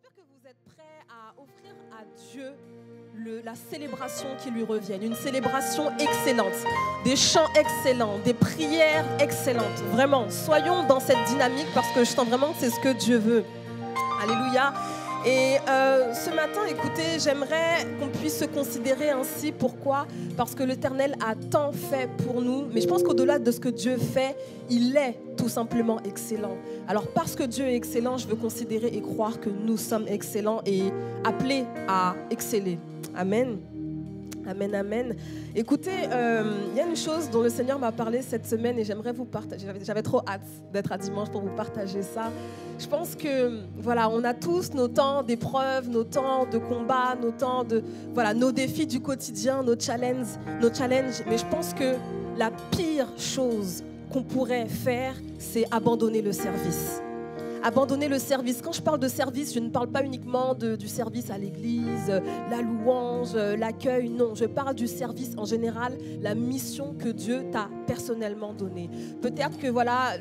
J'espère que vous êtes prêts à offrir à Dieu la célébration qui lui revienne, une célébration excellente, des chants excellents, des prières excellentes. Vraiment, soyons dans cette dynamique parce que je sens vraiment que c'est ce que Dieu veut. Alléluia. Et ce matin, écoutez, j'aimerais qu'on puisse se considérer ainsi. Pourquoi ? Parce que l'Éternel a tant fait pour nous. Mais je pense qu'au-delà de ce que Dieu fait, il est tout simplement excellent. Alors parce que Dieu est excellent, je veux considérer et croire que nous sommes excellents et appelés à exceller. Amen. Amen, amen. Écoutez, il y a une chose dont le Seigneur m'a parlé cette semaine et j'aimerais vous partager. J'avais trop hâte d'être à dimanche pour vous partager ça. Je pense que, voilà, on a tous nos temps d'épreuves, nos temps de combat, nos temps de, voilà, nos défis du quotidien, nos challenges. Mais je pense que la pire chose qu'on pourrait faire, c'est abandonner le service. Abandonner le service. Quand je parle de service, je ne parle pas uniquement du service à l'église, la louange, l'accueil. Non, je parle du service en général, la mission que Dieu t'a personnellement donnée. Peut-être que voilà...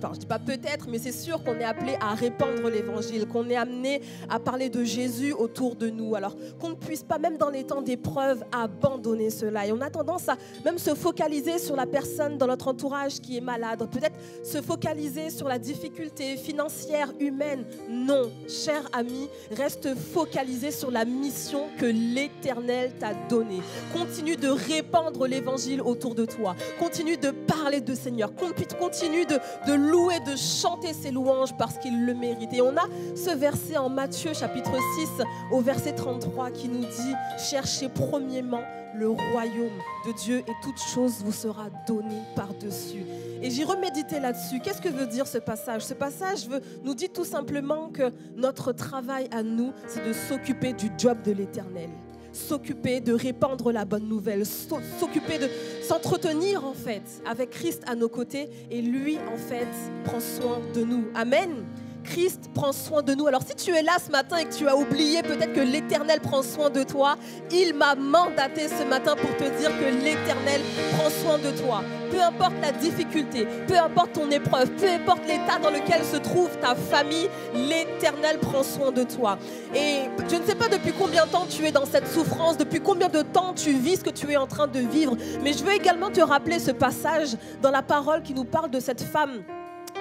Enfin, je ne dis pas peut-être, mais c'est sûr qu'on est appelé à répandre l'évangile, qu'on est amené à parler de Jésus autour de nous. Alors qu'on ne puisse pas, même dans les temps d'épreuve, abandonner cela. Et on a tendance à même se focaliser sur la personne dans notre entourage qui est malade. Peut-être se focaliser sur la difficulté financière, humaine. Non, cher ami, reste focalisé sur la mission que l'Éternel t'a donnée. Continue de répandre l'évangile autour de toi. Continue de parler de Seigneur. Continue de louer, de chanter ses louanges parce qu'il le mérite. Et on a ce verset en Matthieu chapitre 6 au verset 33 qui nous dit « Cherchez premièrement le royaume de Dieu et toute chose vous sera donnée par-dessus. » Et j'ai remédité là-dessus. Qu'est-ce que veut dire ce passage ? Ce passage nous dit tout simplement que notre travail à nous, c'est de s'occuper du job de l'Éternel. S'occuper de répandre la bonne nouvelle, s'occuper de s'entretenir en fait avec Christ à nos côtés et lui en fait prend soin de nous. Amen. Christ prend soin de nous. Alors si tu es là ce matin et que tu as oublié peut-être que l'Éternel prend soin de toi, il m'a mandaté ce matin pour te dire que l'Éternel prend soin de toi. Peu importe la difficulté, peu importe ton épreuve, peu importe l'état dans lequel se trouve ta famille, l'Éternel prend soin de toi. Et je ne sais pas depuis combien de temps tu es dans cette souffrance, depuis combien de temps tu vis ce que tu es en train de vivre, mais je veux également te rappeler ce passage dans la parole qui nous parle de cette femme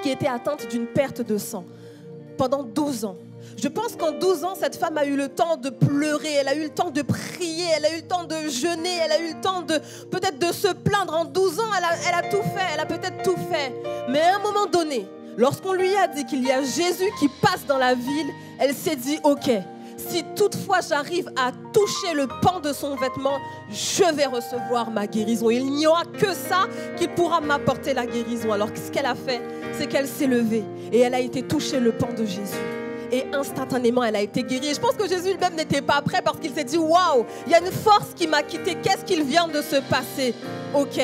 qui était atteinte d'une perte de sang pendant 12 ans. Je pense qu'en 12 ans, cette femme a eu le temps de pleurer, elle a eu le temps de prier, elle a eu le temps de jeûner, elle a eu le temps peut-être de se plaindre. En 12 ans, elle a tout fait, elle a peut-être tout fait. Mais à un moment donné, lorsqu'on lui a dit qu'il y a Jésus qui passe dans la ville, elle s'est dit « Ok, si toutefois j'arrive à toucher le pan de son vêtement, je vais recevoir ma guérison. Il n'y aura que ça qui pourra m'apporter la guérison. » Alors ce qu'elle a fait, c'est qu'elle s'est levée et elle a été toucher le pan de Jésus. Et instantanément, elle a été guérie. Et je pense que Jésus lui-même n'était pas prêt parce qu'il s'est dit « Waouh, il y a une force qui m'a quitté. Qu'est-ce qu'il vient de se passer ?» Ok,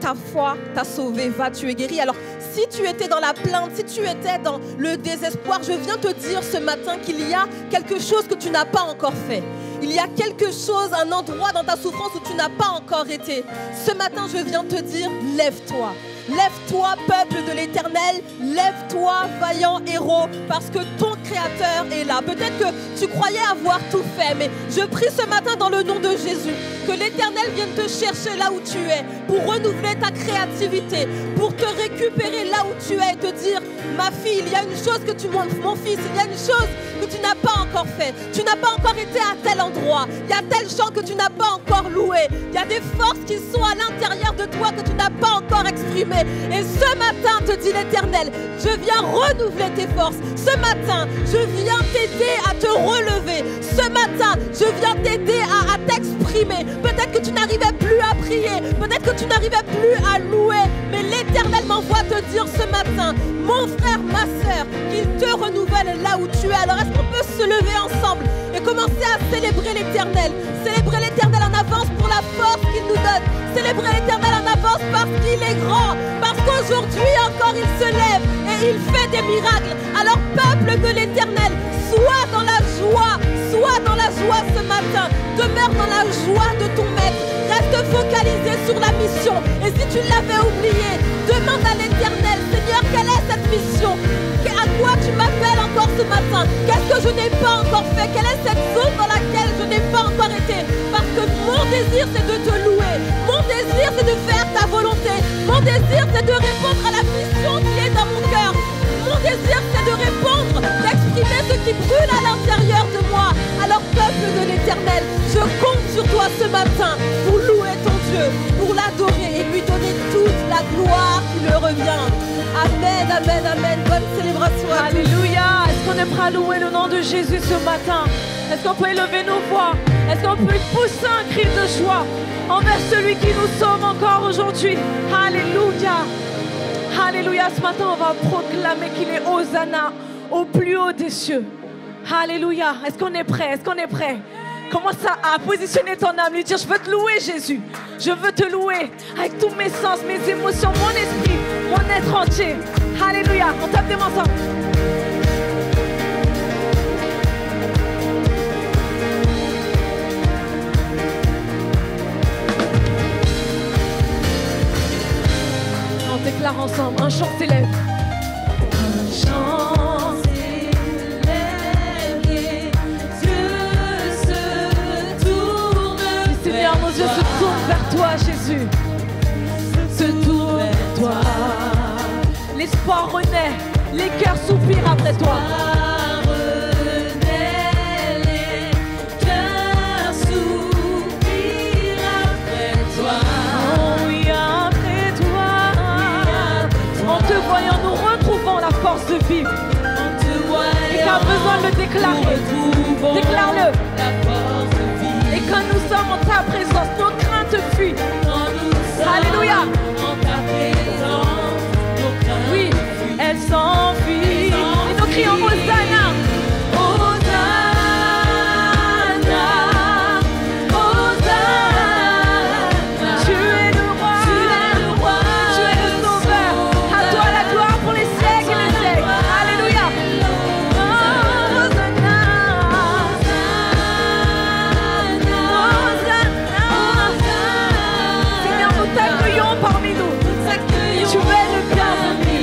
ta foi t'a sauvé, va, tu es guéri. Alors, si tu étais dans la plainte, si tu étais dans le désespoir, je viens te dire ce matin qu'il y a quelque chose que tu n'as pas encore fait. Il y a quelque chose, un endroit dans ta souffrance où tu n'as pas encore été. Ce matin, je viens te dire, lève-toi. Lève-toi, peuple de l'Éternel, lève-toi, vaillant héros, parce que ton Créateur est là. Peut-être que tu croyais avoir tout fait, mais je prie ce matin dans le nom de Jésus, que l'Éternel vienne te chercher là où tu es, pour renouveler ta créativité, pour te récupérer là où tu es et te dire, ma fille, il y a une chose que tu montres, mon fils, il y a une chose que tu n'as pas encore fait. Tu n'as pas encore été à tel endroit. Il y a tel chant que tu n'as pas encore loué. Il y a des forces qui sont à l'intérieur de toi que tu n'as pas encore exprimées. Et ce matin, te dit l'Éternel, je viens renouveler tes forces. Ce matin, je viens t'aider à te relever. Ce matin, je viens t'aider à t'exprimer. Peut-être que tu n'arrivais plus à prier. Peut-être que tu n'arrivais plus à louer. Mais l'Éternel m'envoie te dire ce matin, mon frère, ma sœur, qu'il te renouvelle là où tu es. Alors est-ce qu'on peut se lever ensemble et commencer à célébrer l'Éternel? Célébrer l'Éternel en avance pour la force qu'il nous donne. Célébrer l'Éternel en avance parce qu'il est grand. Parce qu'aujourd'hui encore il se lève et il fait des miracles. Alors peuple de l'Éternel, sois dans la joie. Sois dans la joie ce matin. Demeure dans la joie de ton maître. Reste focalisé sur la mission. Et si tu l'avais oublié, demande à l'Éternel, Seigneur, quelle est cette mission? À quoi tu m'appelles encore ce matin? matin. Qu'est-ce que je n'ai pas encore fait? Quelle est cette zone dans laquelle je n'ai pas encore été? Parce que mon désir, c'est de te louer. Mon désir, c'est de faire ta volonté. Mon désir, c'est de répondre à la mission qui est dans mon cœur. Mon désir, c'est de répondre, d'exprimer ce qui brûle à l'intérieur de moi. Alors, peuple de l'Éternel, je compte sur toi ce matin pour louer ton Dieu, pour l'adorer et lui donner toute la gloire qui lui revient. Amen, amen, amen. Bonne célébration à tous. Alléluia. Est-ce qu'on est prêt à louer le nom de Jésus ce matin? Est-ce qu'on peut élever nos voix? Est-ce qu'on peut pousser un cri de joie envers celui qui nous sauve encore aujourd'hui? Alléluia. Alléluia. Ce matin, on va proclamer qu'il est Hosanna au plus haut des cieux. Alléluia. Est-ce qu'on est prêt? Est-ce qu'on est prêt? Commence à positionner ton âme, lui dire: je veux te louer, Jésus. Je veux te louer avec tous mes sens, mes émotions, mon esprit, mon être entier. Alléluia. On tape des mains ensemble. On déclare ensemble. Un chant s'élève. Un chant s'élève. Seigneur, nos yeux se tournent vers toi, Jésus. Se tournent vers toi. L'espoir renaît, les cœurs soupirent après toi. Les cœurs soupirent après toi. Oh oui, après toi. En te voyant, nous retrouvons la force de vivre. En te voyant, Et tu as besoin de le déclarer. Déclare-le. la force de vie. Et quand nous sommes en ta présence, nos craintes fuient. Quand nous sommes Alléluia. en ta présence, nos craintes Oui, elles s'enfuient. Et nous crions Hosanna. Hosanna, Hosanna. Tu es le roi. Tu es le sauveur. À toi la gloire pour les siècles et les siècles. Alléluia. Oh, Hosanna. Seigneur, nous t'accueillons parmi nous. Tu es le bienvenu.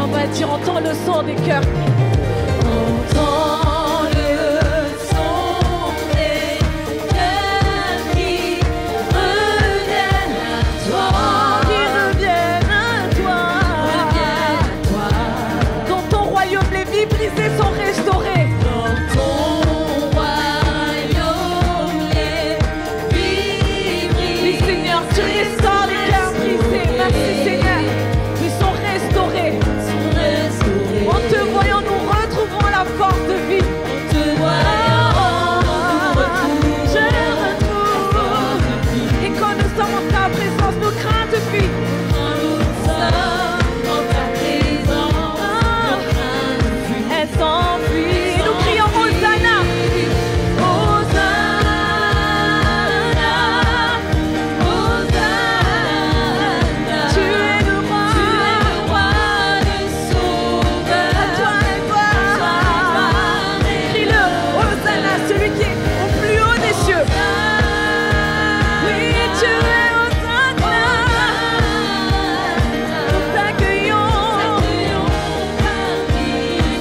On va dire, entends le son des cœurs. Entends le son des cœurs qui reviennent à toi. Qui reviennent à toi. Reviennent à toi. Dans ton royaume, les vies brisées sont restaurées. Dans ton royaume, les vies Oui, Seigneur, tu restaures les cœurs brisés. Merci, Seigneur. Ils sont restaurés. sont restaurées. En te voyant, nous retrouvons la force de vie. En te voyant, nous Je retrouvons retrouve. Et quand nous sommes en ta présence, nos craintes fuient. quand nous sommes en ta présence, nos craintes fuient. Elles s'enfuient. Et nous crions Hosanna. Hosanna, Hosanna. Tu es le roi. le sauveur. À toi la gloire. Crie-le. Hosanna, celui qui est au plus haut des cieux. Oui, tu es Hosanna. Nous t'accueillons.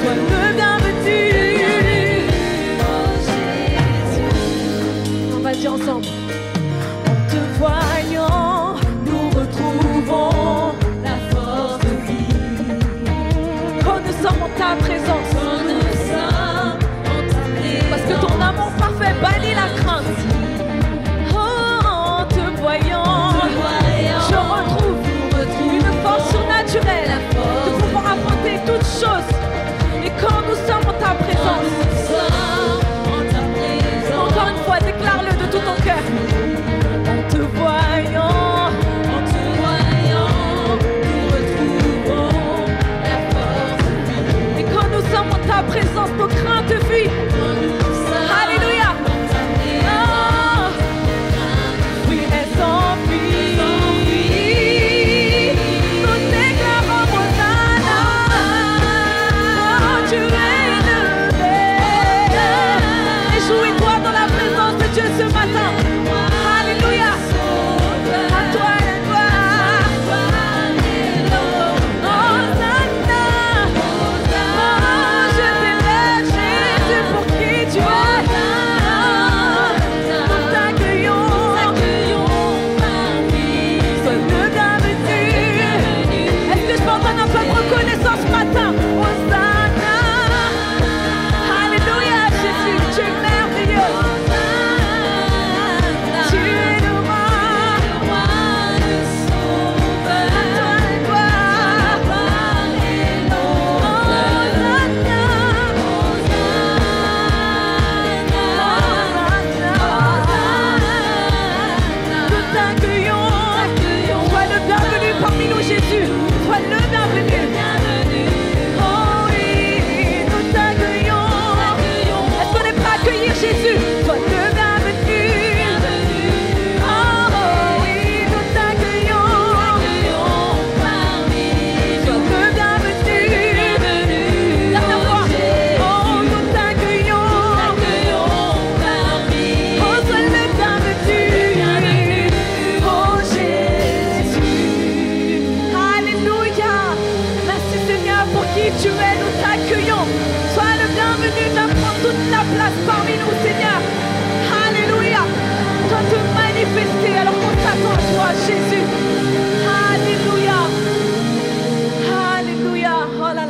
Sois le bienvenu. On va dire ensemble. En te voyant, nous retrouvons La force de vie. quand nous sommes en ta présence. Quand nous sommes en ta présence. Parce que ton amour parfait bannit la crainte. Oh, en te voyant, je retrouve une force surnaturelle de pouvoir affronter toutes choses. Et quand nous sommes en ta présence, encore une fois, déclare-le de tout ton cœur. En te voyant, et quand nous sommes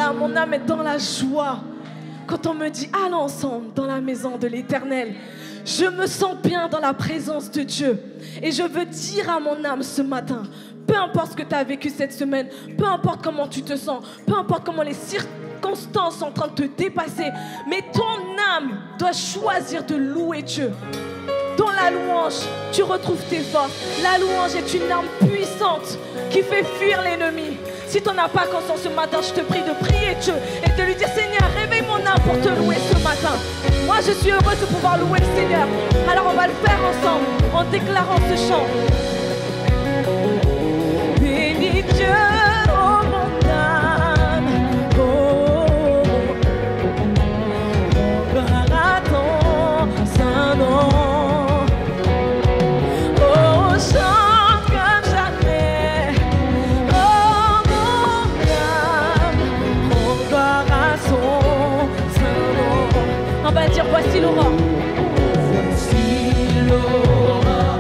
Alléluia, mon âme est dans la joie. Quand on me dit allons ensemble dans la maison de l'Éternel, je me sens bien dans la présence de Dieu. Et je veux dire à mon âme ce matin, peu importe ce que tu as vécu cette semaine, peu importe comment tu te sens, peu importe comment les circonstances sont en train de te dépasser, mais ton âme doit choisir de louer Dieu. Dans la louange, tu retrouves tes forces. La louange est une arme puissante qui fait fuir l'ennemi. Si tu n'en as pas conscience ce matin, je te prie de prier Dieu et de lui dire Seigneur, réveille mon âme pour te louer ce matin. Moi, je suis heureuse de pouvoir louer le Seigneur. Alors, on va le faire ensemble en déclarant ce chant. Bénis Dieu, oh mon âme, oh, gloire à ton saint nom. Oh, chante comme jamais, oh mon âme, oh, gloire à son saint nom. On va dire voici l'aurore. Voici l'aurore,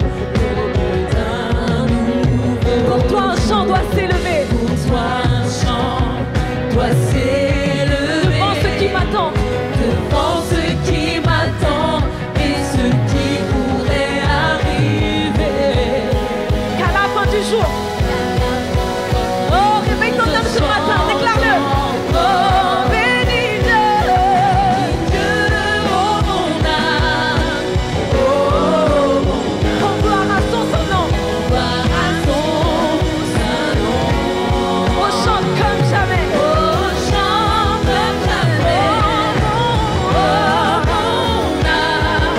pour toi un chant doit s'élever. Pour toi un chant doit s'élever. Devant ce qui m'attend. Devant ce qui m'attend et ce qui pourrait arriver. Qu'à la fin du jour. Oh, réveille ton âme ce matin, déclare-le. Oh, bénis Dieu, oh mon âme. Oh, gloire à son nom. Gloire à son nom. On chante comme jamais. Oh, chante comme jamais. Oh, mon âme.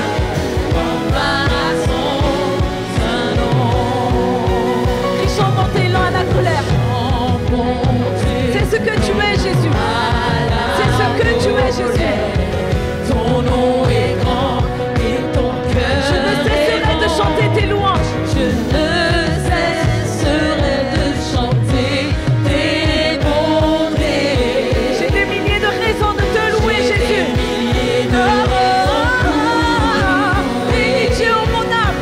Gloire à son nom. Crie chante l'élan à la colère. C'est ce que tu es, Jésus. C'est ce que tu es, Jésus. Ton nom est grand et ton cœur. Je ne cesserai de chanter tes louanges. Je ne cesserai de chanter tes bontés. J'ai des milliers de raisons de te louer, Jésus. Bénis Dieu, oh mon âme.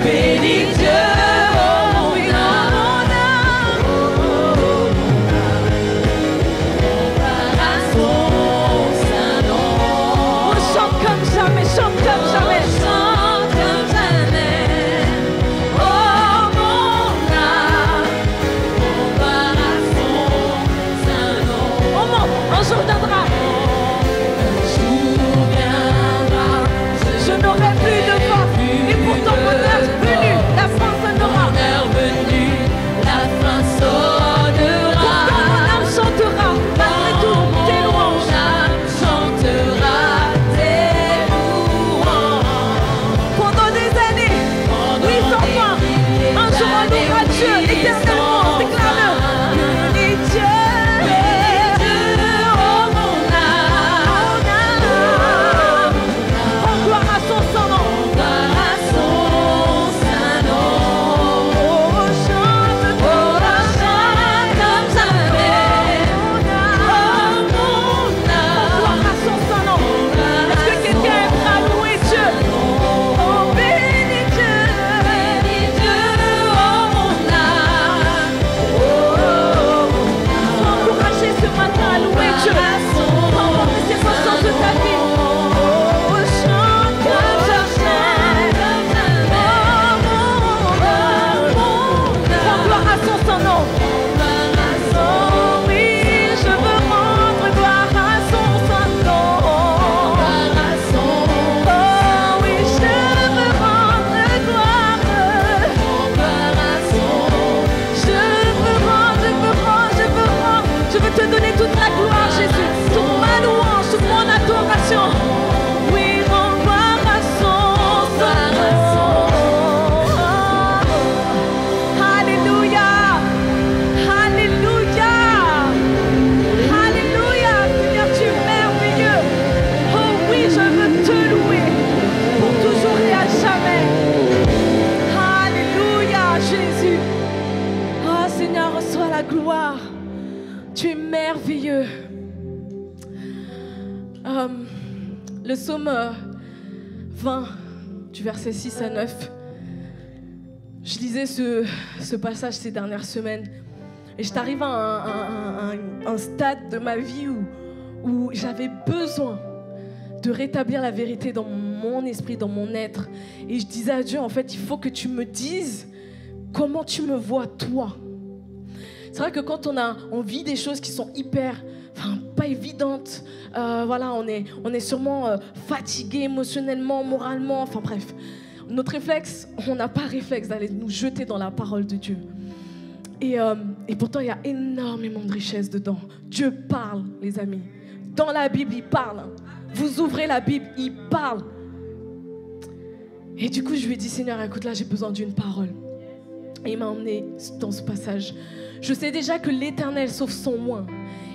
Bénis Dieu, oh mon âme. On chante comme jamais, chante comme jamais. Chante comme jamais. Oh mon âme, gloire à son saint nom. Oh mon, un jour viendra. Un jour viendra. Je n'aurai plus de force. Et pourtant mon heure venue, la fin sonnera. Mon heure venue, la fin sonnera. Pourtant mon âme chantera. Malgré tout, tes louanges. Chantera tes louanges. Pendant des années, oui sans fin. Un jour on louera Dieu éternellement. Déclare-le. Bénis Dieu, oh mon âme. Oh gloire à son saint nom. Gloire à son saint nom. Oh chante comme jamais. Oh mon âme. Gloire à son saint nom. Est-ce que quelqu'un est prêt à louer Dieu? Oh bénis Dieu, oh mon âme. Sois encouragé ce matin à louer Dieu. Peu importe les circonstances de ta vie. Oh chante comme jamais. Oh gloire à son saint nom. Oh oui, je veux rendre gloire à son saint nom. Oh oui, je veux rendre gloire. Je veux te donner toute la gloire, Jésus. Toute ma louange, toute mon adoration. Oui, rends gloire à son saint nom. Alléluia. Alléluia. Alléluia. Seigneur, tu es merveilleux. Oh oui, je veux te louer pour toujours et à jamais. Alléluia, Jésus. Oh Seigneur, reçois la gloire. Tu es merveilleux. Le psaume 20, du verset 6 à 9. Je lisais ce passage ces dernières semaines. Et je t'arrive à un stade de ma vie où j'avais besoin de rétablir la vérité dans mon esprit, dans mon être. Et je disais à Dieu, en fait, il faut que tu me dises comment tu me vois, toi. C'est vrai que quand on vit des choses qui sont pas évidentes, voilà, on est sûrement fatigué émotionnellement, moralement, enfin bref. Notre réflexe, on n'a pas réflexe d'aller nous jeter dans la parole de Dieu. Et pourtant, il y a énormément de richesse dedans. Dieu parle, les amis. Dans la Bible, il parle. Vous ouvrez la Bible, il parle. Et du coup, je lui ai dit, Seigneur, écoute, là, j'ai besoin d'une parole. Et il m'a emmené dans ce passage. Je sais déjà que l'Éternel sauve son oint.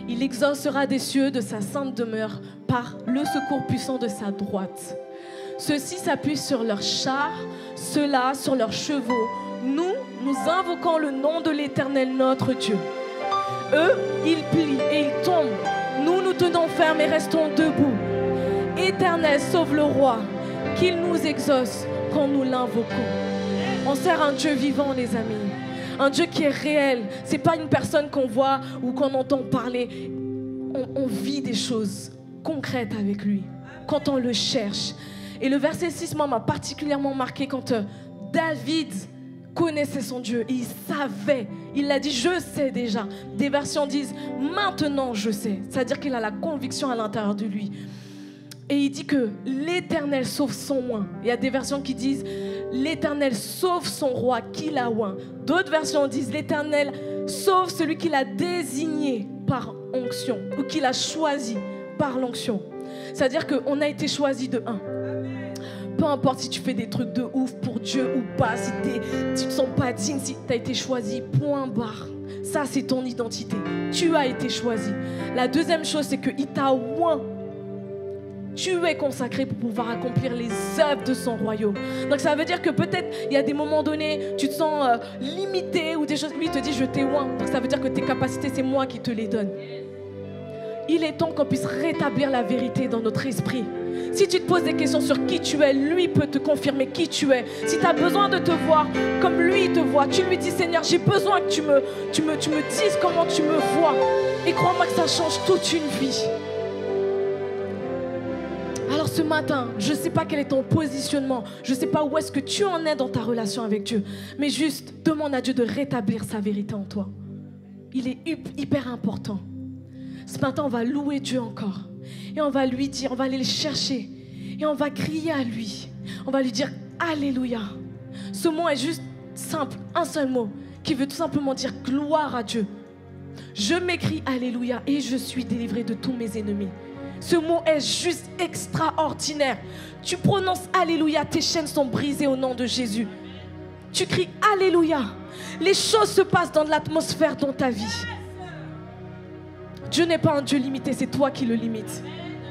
Il exaucera des cieux de sa sainte demeure par le secours puissant de sa droite. Ceux-ci s'appuient sur leurs chars, ceux-là sur leurs chevaux. Nous invoquons le nom de l'Éternel notre Dieu. Eux, ils plient et ils tombent. Nous tenons ferme et restons debout. Éternel, sauve le roi, qu'il nous exauce quand nous l'invoquons. On sert un Dieu vivant, les amis. Un Dieu qui est réel. Ce n'est pas une personne qu'on voit ou qu'on entend parler. On vit des choses concrètes avec lui quand on le cherche. Et le verset 6 m'a particulièrement marqué quand David connaissait son Dieu et il savait. Il l'a dit, je sais déjà. Des versions disent, maintenant je sais. C'est-à-dire qu'il a la conviction à l'intérieur de lui. Et il dit que l'Éternel sauve son oint. Il y a des versions qui disent, l'Éternel sauve son roi qu'il a oint. D'autres versions disent, l'Éternel sauve celui qu'il a désigné par onction ou qu'il a choisi par l'onction. C'est-à-dire qu'on a été choisi de un. Peu importe si tu fais des trucs de ouf pour Dieu ou pas, si tu te sens pas digne, si tu as été choisi, point barre. Ça, c'est ton identité. Tu as été choisi. La deuxième chose, c'est qu'il t'a oint. Tu es consacré pour pouvoir accomplir les œuvres de son royaume. Donc ça veut dire que peut-être il y a des moments donnés, tu te sens limité ou des choses. Lui, il te dit, je t'ai oint. Donc ça veut dire que tes capacités, c'est moi qui te les donne. Il est temps qu'on puisse rétablir la vérité dans notre esprit. Si tu te poses des questions sur qui tu es, lui peut te confirmer qui tu es. Si tu as besoin de te voir comme lui te voit, tu lui dis, Seigneur, j'ai besoin que tu me dises comment tu me vois. Et crois-moi que ça change toute une vie. Alors ce matin, je ne sais pas quel est ton positionnement, je ne sais pas où est-ce que tu en es dans ta relation avec Dieu, mais juste demande à Dieu de rétablir sa vérité en toi. Il est hyper important. Ce matin, on va louer Dieu encore. Et on va lui dire, on va aller le chercher. Et on va crier à lui. On va lui dire Alléluia. Ce mot est juste simple, un seul mot, qui veut tout simplement dire gloire à Dieu. Je m'écris Alléluia et je suis délivré de tous mes ennemis. Ce mot est juste extraordinaire. Tu prononces Alléluia, tes chaînes sont brisées au nom de Jésus. Tu cries Alléluia. Les choses se passent dans l'atmosphère dans ta vie. Dieu n'est pas un Dieu limité, c'est toi qui le limites.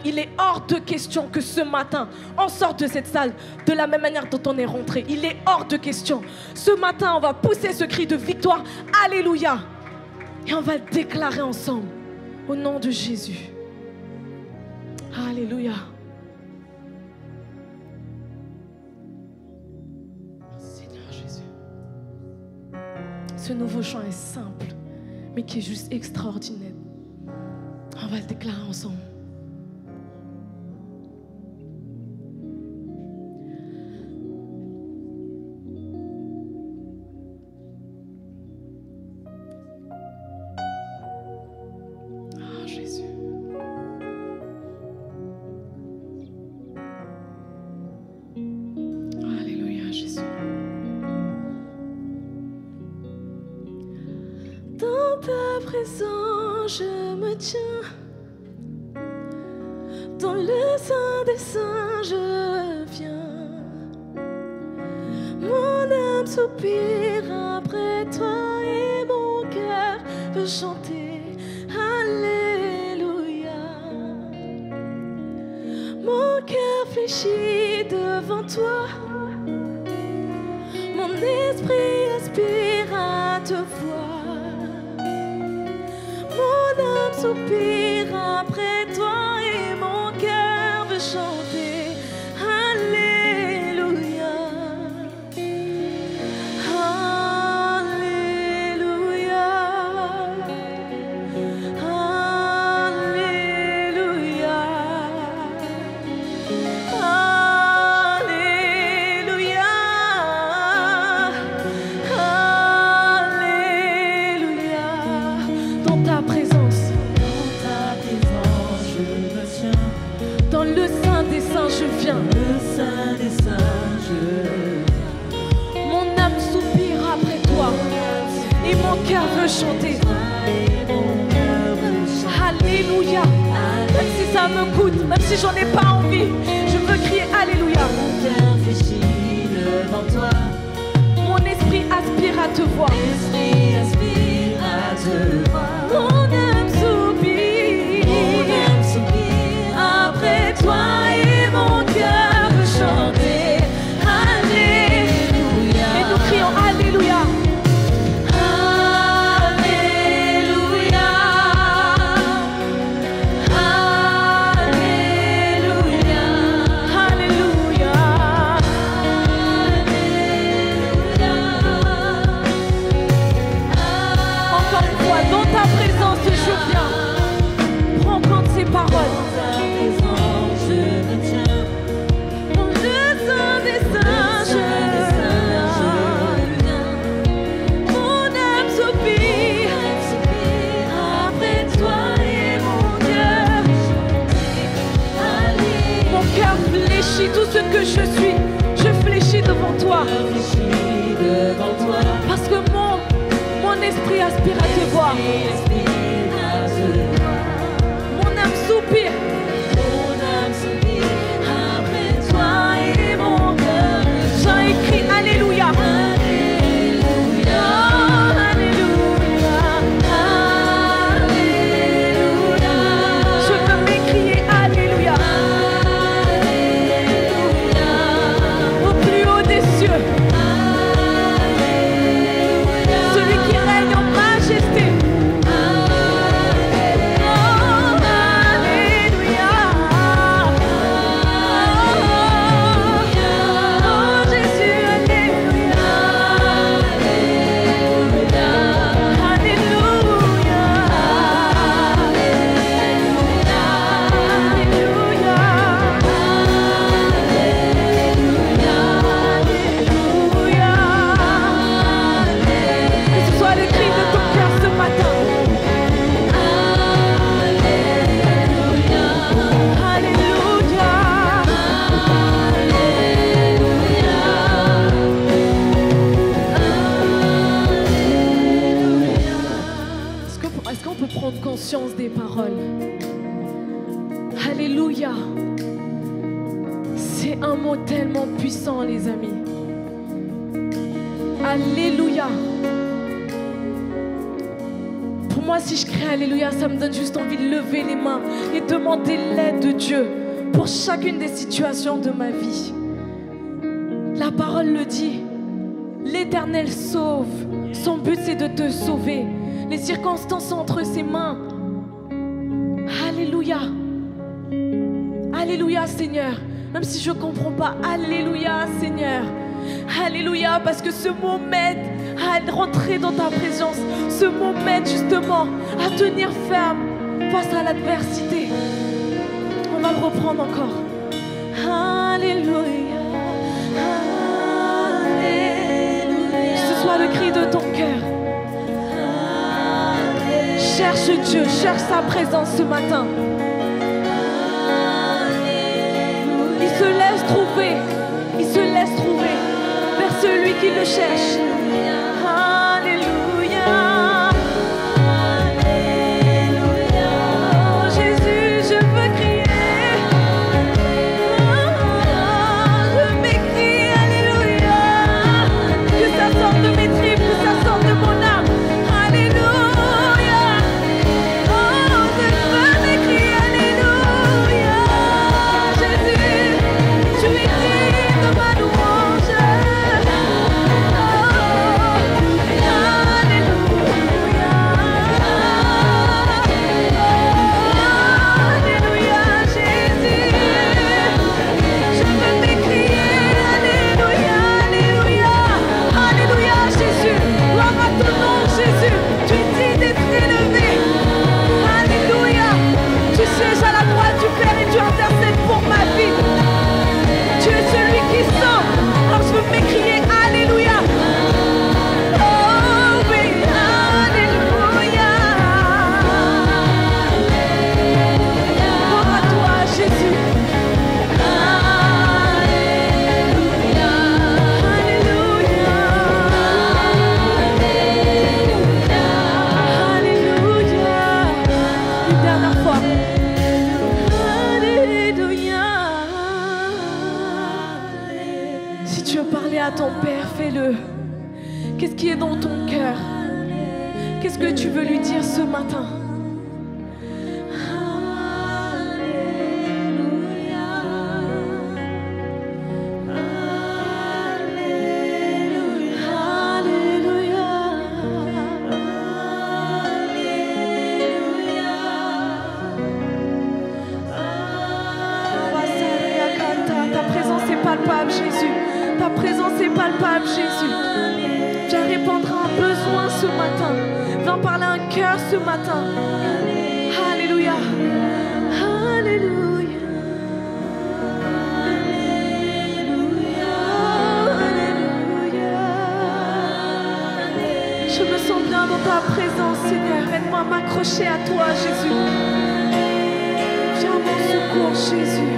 Il est hors de question que ce matin, on sorte de cette salle de la même manière dont on est rentré. Il est hors de question. Ce matin, on va pousser ce cri de victoire. Alléluia. Et on va le déclarer ensemble. Au nom de Jésus. Alléluia. Seigneur Jésus. Ce nouveau chant est simple, mais qui est juste extraordinaire. On va le déclarer ensemble. Ah, Jésus. Alléluia, Jésus. Dans ta présence, je me tiens. Dans le sein des saints, je viens. Mon âme soupire après toi et mon cœur veut chanter Alléluia. Mon cœur fléchit devant toi. Mon esprit aspire à te voir. Mon âme soupire après toi. Chanter Alléluia, Alléluia. me coûte, même si j'en ai pas envie, je veux crier Alléluia. Mon cœur fléchit devant toi. Mon esprit aspire à te voir. L'esprit aspire à te voir. Mon âme soupire. Mon âme soupire Après toi et mon cœur veut chanter Alléluia. Et nous crions Alléluia. Alléluia. Alléluia. Alléluia. Encore une fois, dans ta présence, je viens. Prends compte ces paroles. Ta présence, je me tiens. Mon Dieu saint des saints, je viens. Mon âme soupire. Après toi et mon cœur. Mon cœur fléchit, tout ce que je suis, je fléchis devant toi. Fléchis devant toi. Parce que mon esprit aspire à te voir. Aspire à te voir. Mon âme soupire. Mon âme soupire après toi et mon cœur. J'ai écrit Alléluia. Alléluia. Alléluia. Alléluia. Je veux m'écrier Alléluia. Alléluia. Au plus haut des cieux. Alléluia. Celui qui règne en majesté. Oh, Alléluia. Oh, Jésus, Alléluia. Alléluia. Que ce soit le cri de ton cœur ce matin. Alléluia. Est-ce qu'on peut prendre conscience des paroles? Alléluia. C'est un mot tellement puissant, les amis. Alléluia. Pour moi, si je crie Alléluia, ça me donne juste envie de lever les mains et demander l'aide de Dieu pour chacune des situations de ma vie. La parole le dit. L'Éternel sauve. Son but, c'est de te sauver. Les circonstances sont entre ses mains. Alléluia. Alléluia, Seigneur. Même si je ne comprends pas, Alléluia, Seigneur. Alléluia, parce que ce mot m'aide à rentrer dans ta présence. Ce mot m'aide justement à tenir ferme face à l'adversité. On va le reprendre encore. Alléluia. Alléluia. Que ce soit le cri de ton cœur. Cherche Dieu, cherche sa présence ce matin. Il se laisse trouver. Il se laisse trouver vers celui qui le cherche. Alléluia. Oh Jésus, je veux crier. Je m'écris Alléluia. Que ça sorte de mes tripes, que ça sorte de mon âme. Alléluia. Oh, je veux m'écrire Alléluia. Jésus, tu es digne de ma louange. qui est dans ton cœur? Qu'est-ce que tu veux lui dire ce matin? Jésus, ta présence est palpable, Jésus. Viens répondre à un besoin ce matin. Viens parler à un cœur ce matin. Alléluia. Alléluia. Alléluia. Je me sens bien dans ta présence, Seigneur. Aide-moi à m'accrocher à toi, Jésus. Viens à mon secours, Jésus.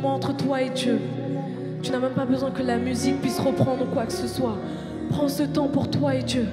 Entre toi et Dieu. Tu n'as même pas besoin que la musique puisse reprendre ou quoi que ce soit. Prends ce temps pour toi et Dieu.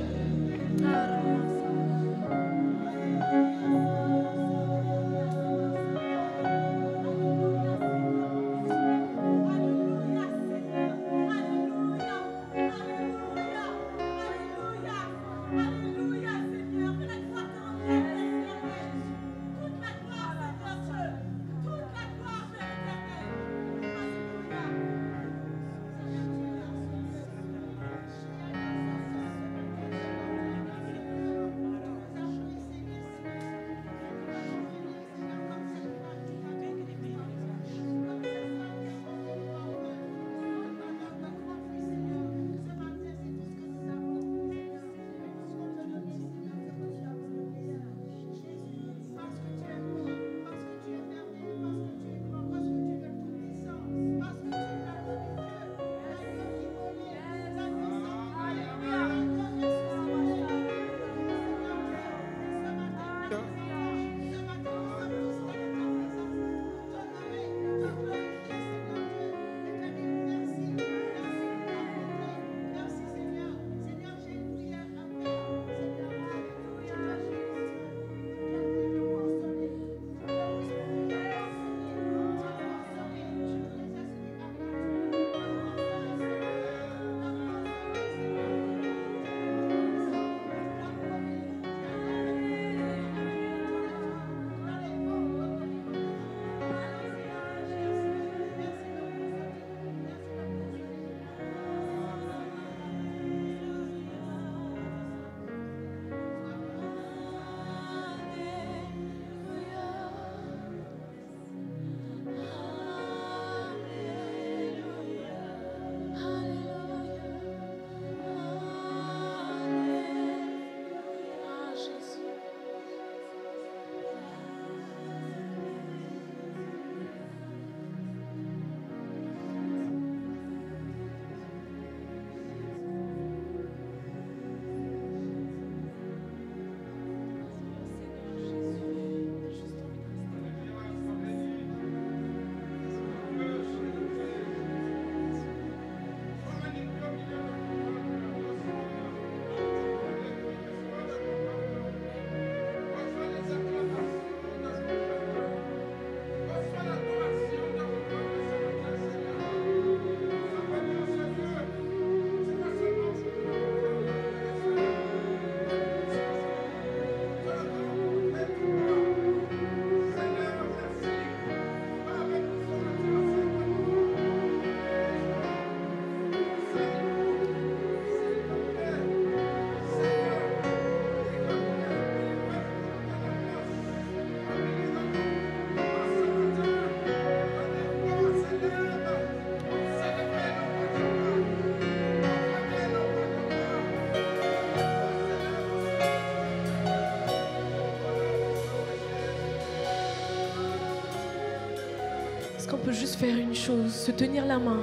Est-ce qu'on peut juste faire une chose, se tenir la main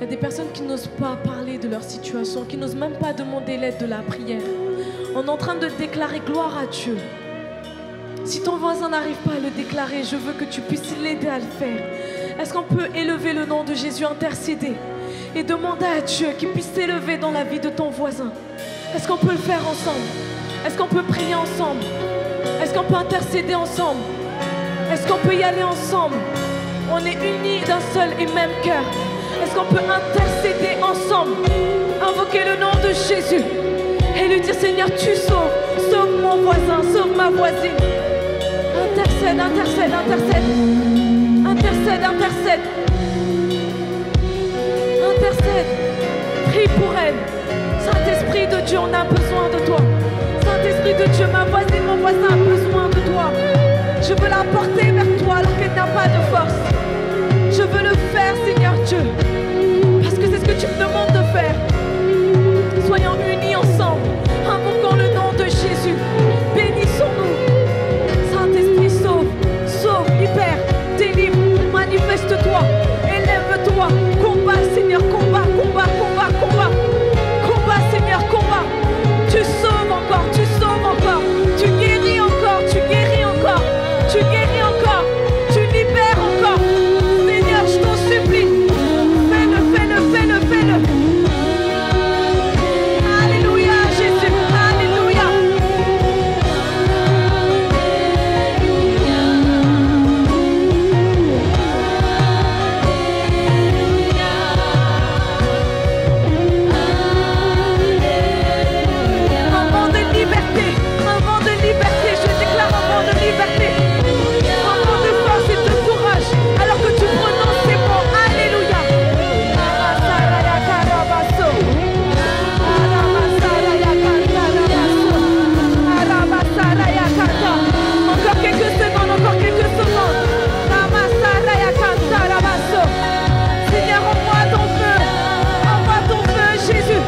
Il y a des personnes qui n'osent pas parler de leur situation, qui n'osent même pas demander l'aide de la prière. On est en train de déclarer gloire à Dieu. Si ton voisin n'arrive pas à le déclarer, je veux que tu puisses l'aider à le faire. Est-ce qu'on peut élever le nom de Jésus, intercéder et demander à Dieu qu'il puisse s'élever dans la vie de ton voisin? Est-ce qu'on peut le faire ensemble? Est-ce qu'on peut prier ensemble? Est-ce qu'on peut intercéder ensemble? Est-ce qu'on peut y aller ensemble? On est unis d'un seul et même cœur. Est-ce qu'on peut intercéder ensemble? Invoquer le nom de Jésus et lui dire: Seigneur, tu sauves. Sauve mon voisin, sauve ma voisine. Intercède, intercède, intercède. Intercède, intercède. Intercède. Prie pour elle. Saint-Esprit de Dieu, on a besoin de toi. Saint-Esprit de Dieu, ma voisine, mon voisin a besoin de toi. Je veux la porter vers toi alors qu'elle n'a pas de force. Je veux le faire, Seigneur Dieu, parce que c'est ce que tu me demandes de faire. Soyons unis ensemble, invoquons le nom de Jésus. Bénissons-nous. Saint-Esprit, sauve, sauve, libère, délivre, manifeste-toi, élève-toi. Combat, Seigneur, combat, combat, combat, combat. Combat, Seigneur, combat. Tu sauves encore, tu sauves encore. Tu guéris encore, tu guéris encore. Tu guéris encore, tu libères encore. Seigneur, je t'en supplie. Fais-le, fais-le, fais-le, fais-le. Alléluia, Jésus, alléluia. Un vent de liberté, un vent de liberté. Je déclare un vent de liberté. Un vent de force et de courage. Alors que tu prononces ces mots, alléluia. Encore quelques secondes, encore quelques secondes. Seigneur, envoie ton feu. Envoie ton feu, Jésus.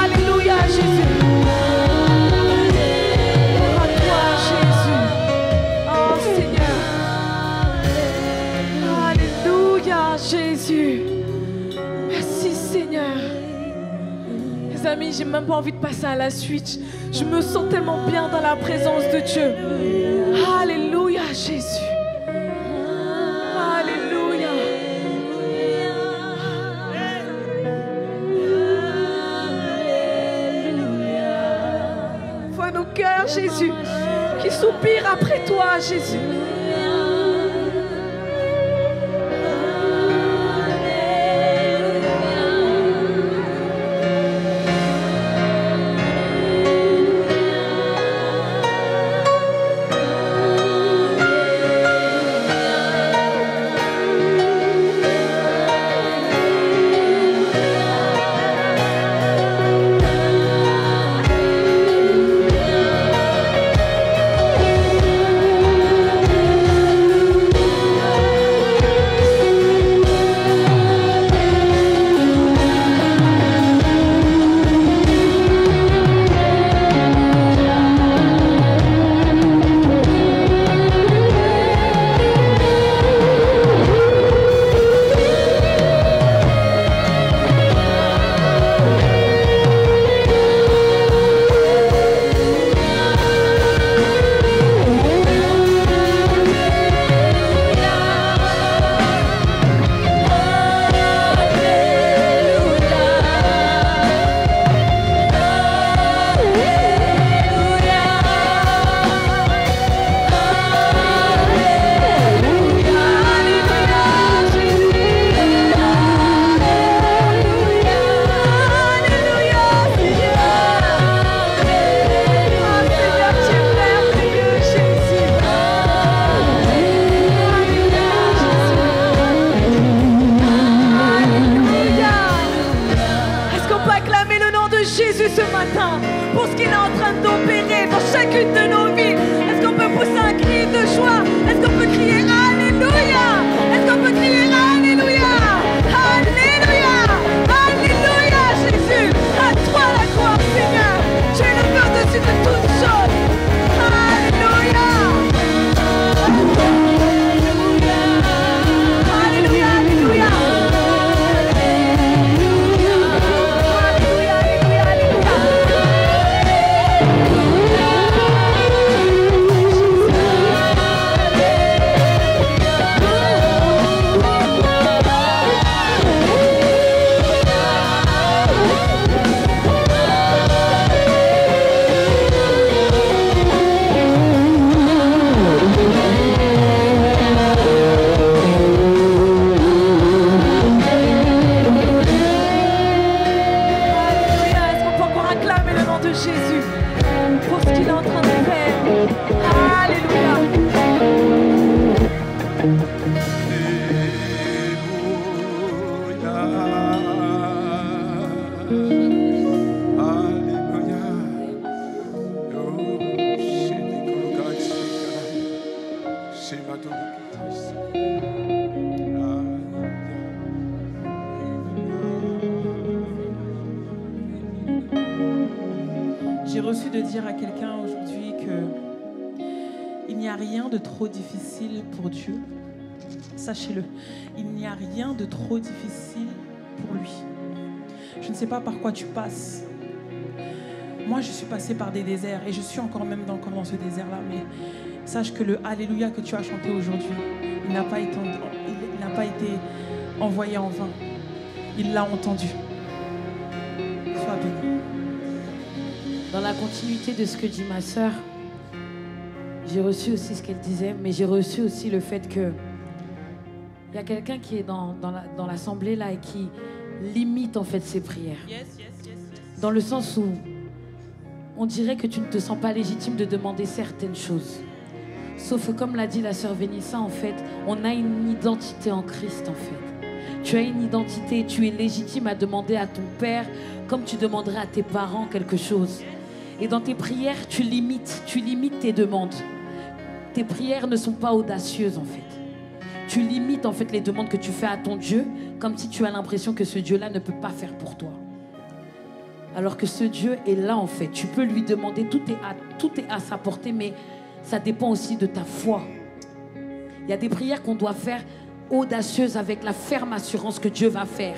Alléluia, Jésus. À toi, Jésus. Oh, Seigneur. Alléluia, Jésus. Merci, Seigneur. Les amis, j'ai même pas envie de passer à la suite. Je me sens tellement bien dans la présence de Dieu. Alléluia, Jésus. Alléluia. Vois nos cœurs, Jésus, qui soupirent après toi, Jésus. de Jésus pour ce qu'il est en train de faire. Alléluia. J'ai reçu de dire à quelqu'un aujourd'hui que il n'y a rien de trop difficile pour Dieu. Sachez-le, il n'y a rien de trop difficile pour lui. Je ne sais pas par quoi tu passes. Moi, je suis passée par des déserts et je suis encore dans ce désert-là. Mais sache que le Alléluia que tu as chanté aujourd'hui, il n'a pas été envoyé en vain. Il l'a entendu. Sois béni. Dans la continuité de ce que dit ma sœur, j'ai reçu aussi ce qu'elle disait, mais j'ai reçu aussi le fait que il y a quelqu'un qui est dans l'assemblée là et qui limite en fait ses prières. Dans le sens où on dirait que tu ne te sens pas légitime de demander certaines choses. Sauf que comme l'a dit la sœur Vénissa, en fait, on a une identité en Christ en fait. Tu as une identité et tu es légitime à demander à ton Père comme tu demanderais à tes parents quelque chose. Et dans tes prières, tu limites tes demandes. Tes prières ne sont pas audacieuses en fait. Tu limites en fait les demandes que tu fais à ton Dieu comme si tu as l'impression que ce Dieu-là ne peut pas faire pour toi. Alors que ce Dieu est là en fait. Tu peux lui demander, tout est à sa portée, mais ça dépend aussi de ta foi. Il y a des prières qu'on doit faire audacieuses avec la ferme assurance que Dieu va faire.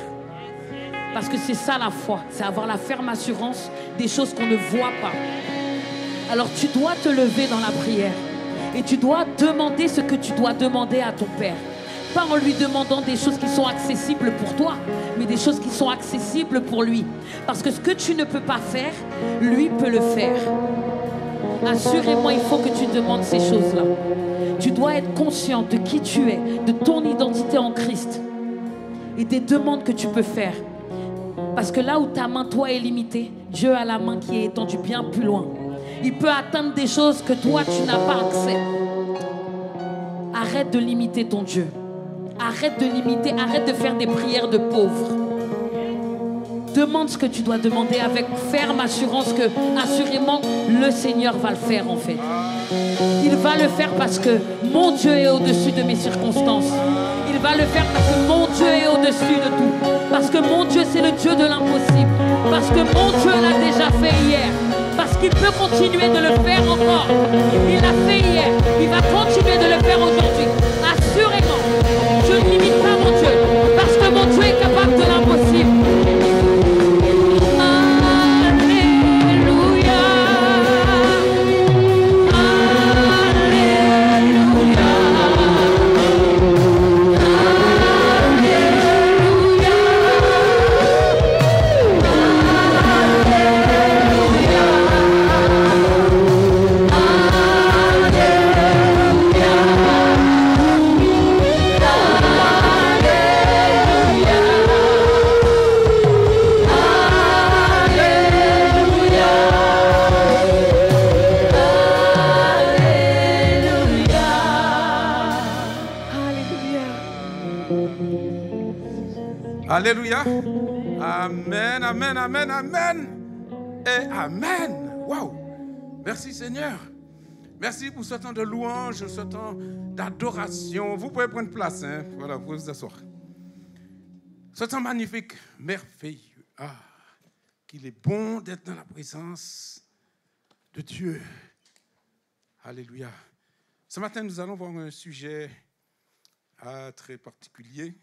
Parce que c'est ça la foi, c'est avoir la ferme assurance des choses qu'on ne voit pas. Alors tu dois te lever dans la prière et tu dois demander ce que tu dois demander à ton Père. Pas en lui demandant des choses qui sont accessibles pour toi, mais des choses qui sont accessibles pour lui. Parce que ce que tu ne peux pas faire, lui peut le faire. Assurément, il faut que tu demandes ces choses-là. Tu dois être conscient de qui tu es, de ton identité en Christ et des demandes que tu peux faire. Parce que là où ta main, toi, est limitée, Dieu a la main qui est étendue bien plus loin. Il peut atteindre des choses que toi, tu n'as pas accès. Arrête de limiter ton Dieu. Arrête de faire des prières de pauvres. Demande ce que tu dois demander avec ferme assurance que, assurément, le Seigneur va le faire en fait. Il va le faire parce que mon Dieu est au-dessus de mes circonstances. Il va le faire parce que mon Dieu est au-dessus de tout. Parce que mon Dieu, c'est le Dieu de l'impossible. Parce que mon Dieu l'a déjà fait hier. Parce qu'il peut continuer de le faire encore. Il l'a fait hier. Il va continuer de le faire aujourd'hui. Assurément, je ne limite pas mon Dieu. Parce que mon Dieu est capable de l'impossible. Alléluia. Amen, amen, amen, amen. Et amen. Waouh. Merci Seigneur. Merci pour ce temps de louange, ce temps d'adoration. Vous pouvez prendre place. Hein? Voilà, vous pouvez vous asseoir. Ce temps magnifique, merveilleux. Ah, qu'il est bon d'être dans la présence de Dieu. Alléluia. Ce matin, nous allons voir un sujet très particulier.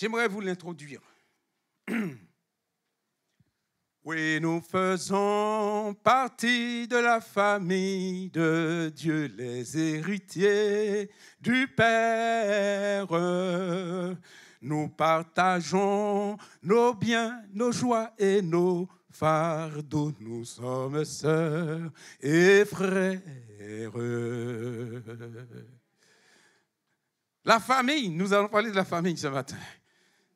J'aimerais vous l'introduire. Oui, nous faisons partie de la famille de Dieu, les héritiers du Père. Nous partageons nos biens, nos joies et nos fardeaux. Nous sommes sœurs et frères. La famille, nous allons parler de la famille ce matin.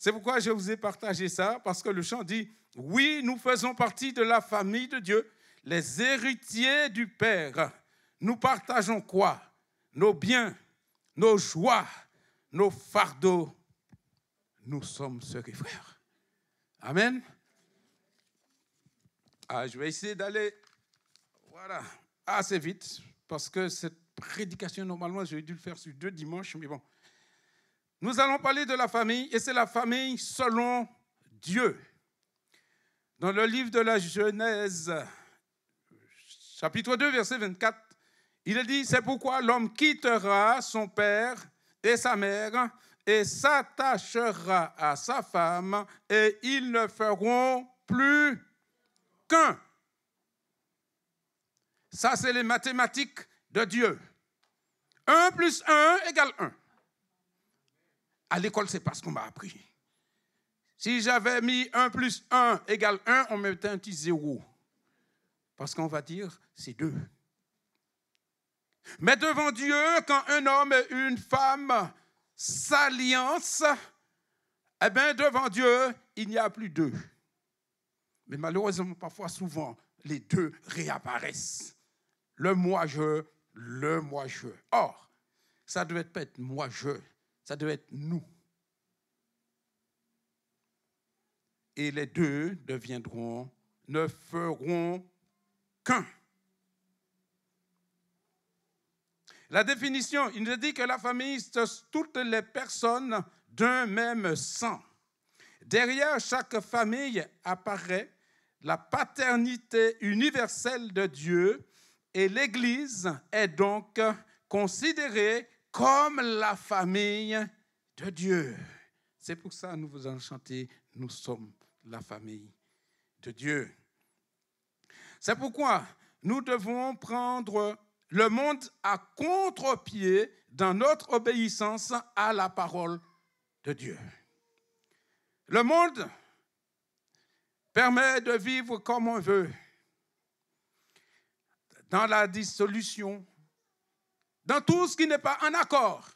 C'est pourquoi je vous ai partagé ça, parce que le chant dit, oui, nous faisons partie de la famille de Dieu, les héritiers du Père. Nous partageons quoi? Nos biens, nos joies, nos fardeaux. Nous sommes sœurs et frères. Amen. Je vais essayer d'aller assez vite, parce que cette prédication, normalement, j'aurais dû le faire sur 2 dimanches, mais bon. Nous allons parler de la famille, et c'est la famille selon Dieu. Dans le livre de la Genèse, chapitre 2, verset 24, il est dit, c'est pourquoi l'homme quittera son père et sa mère et s'attachera à sa femme et ils ne feront plus qu'un. Ça, c'est les mathématiques de Dieu. 1 plus 1 égale 1. À l'école, c'est pas ce qu'on m'a appris. Si j'avais mis 1 plus 1 égale 1, on mettait un petit 0. Parce qu'on va dire, c'est 2. Mais devant Dieu, quand un homme et une femme s'alliancent, eh bien, devant Dieu, il n'y a plus 2. Mais malheureusement, parfois, souvent, les 2 réapparaissent. Le moi-je, le moi-je. Or, ça ne devait pas être moi-je, ça devait être nous. Et les 2 ne feront qu'un. La définition, il nous dit que la famille, c'est toutes les personnes d'un même sang. Derrière chaque famille apparaît la paternité universelle de Dieu et l'Église est donc considérée comme la famille de Dieu. C'est pour ça que nous vous allons chanter « Nous sommes la famille de Dieu ». C'est pourquoi nous devons prendre le monde à contre-pied dans notre obéissance à la parole de Dieu. Le monde permet de vivre comme on veut, dans la dissolution, dans tout ce qui n'est pas en accord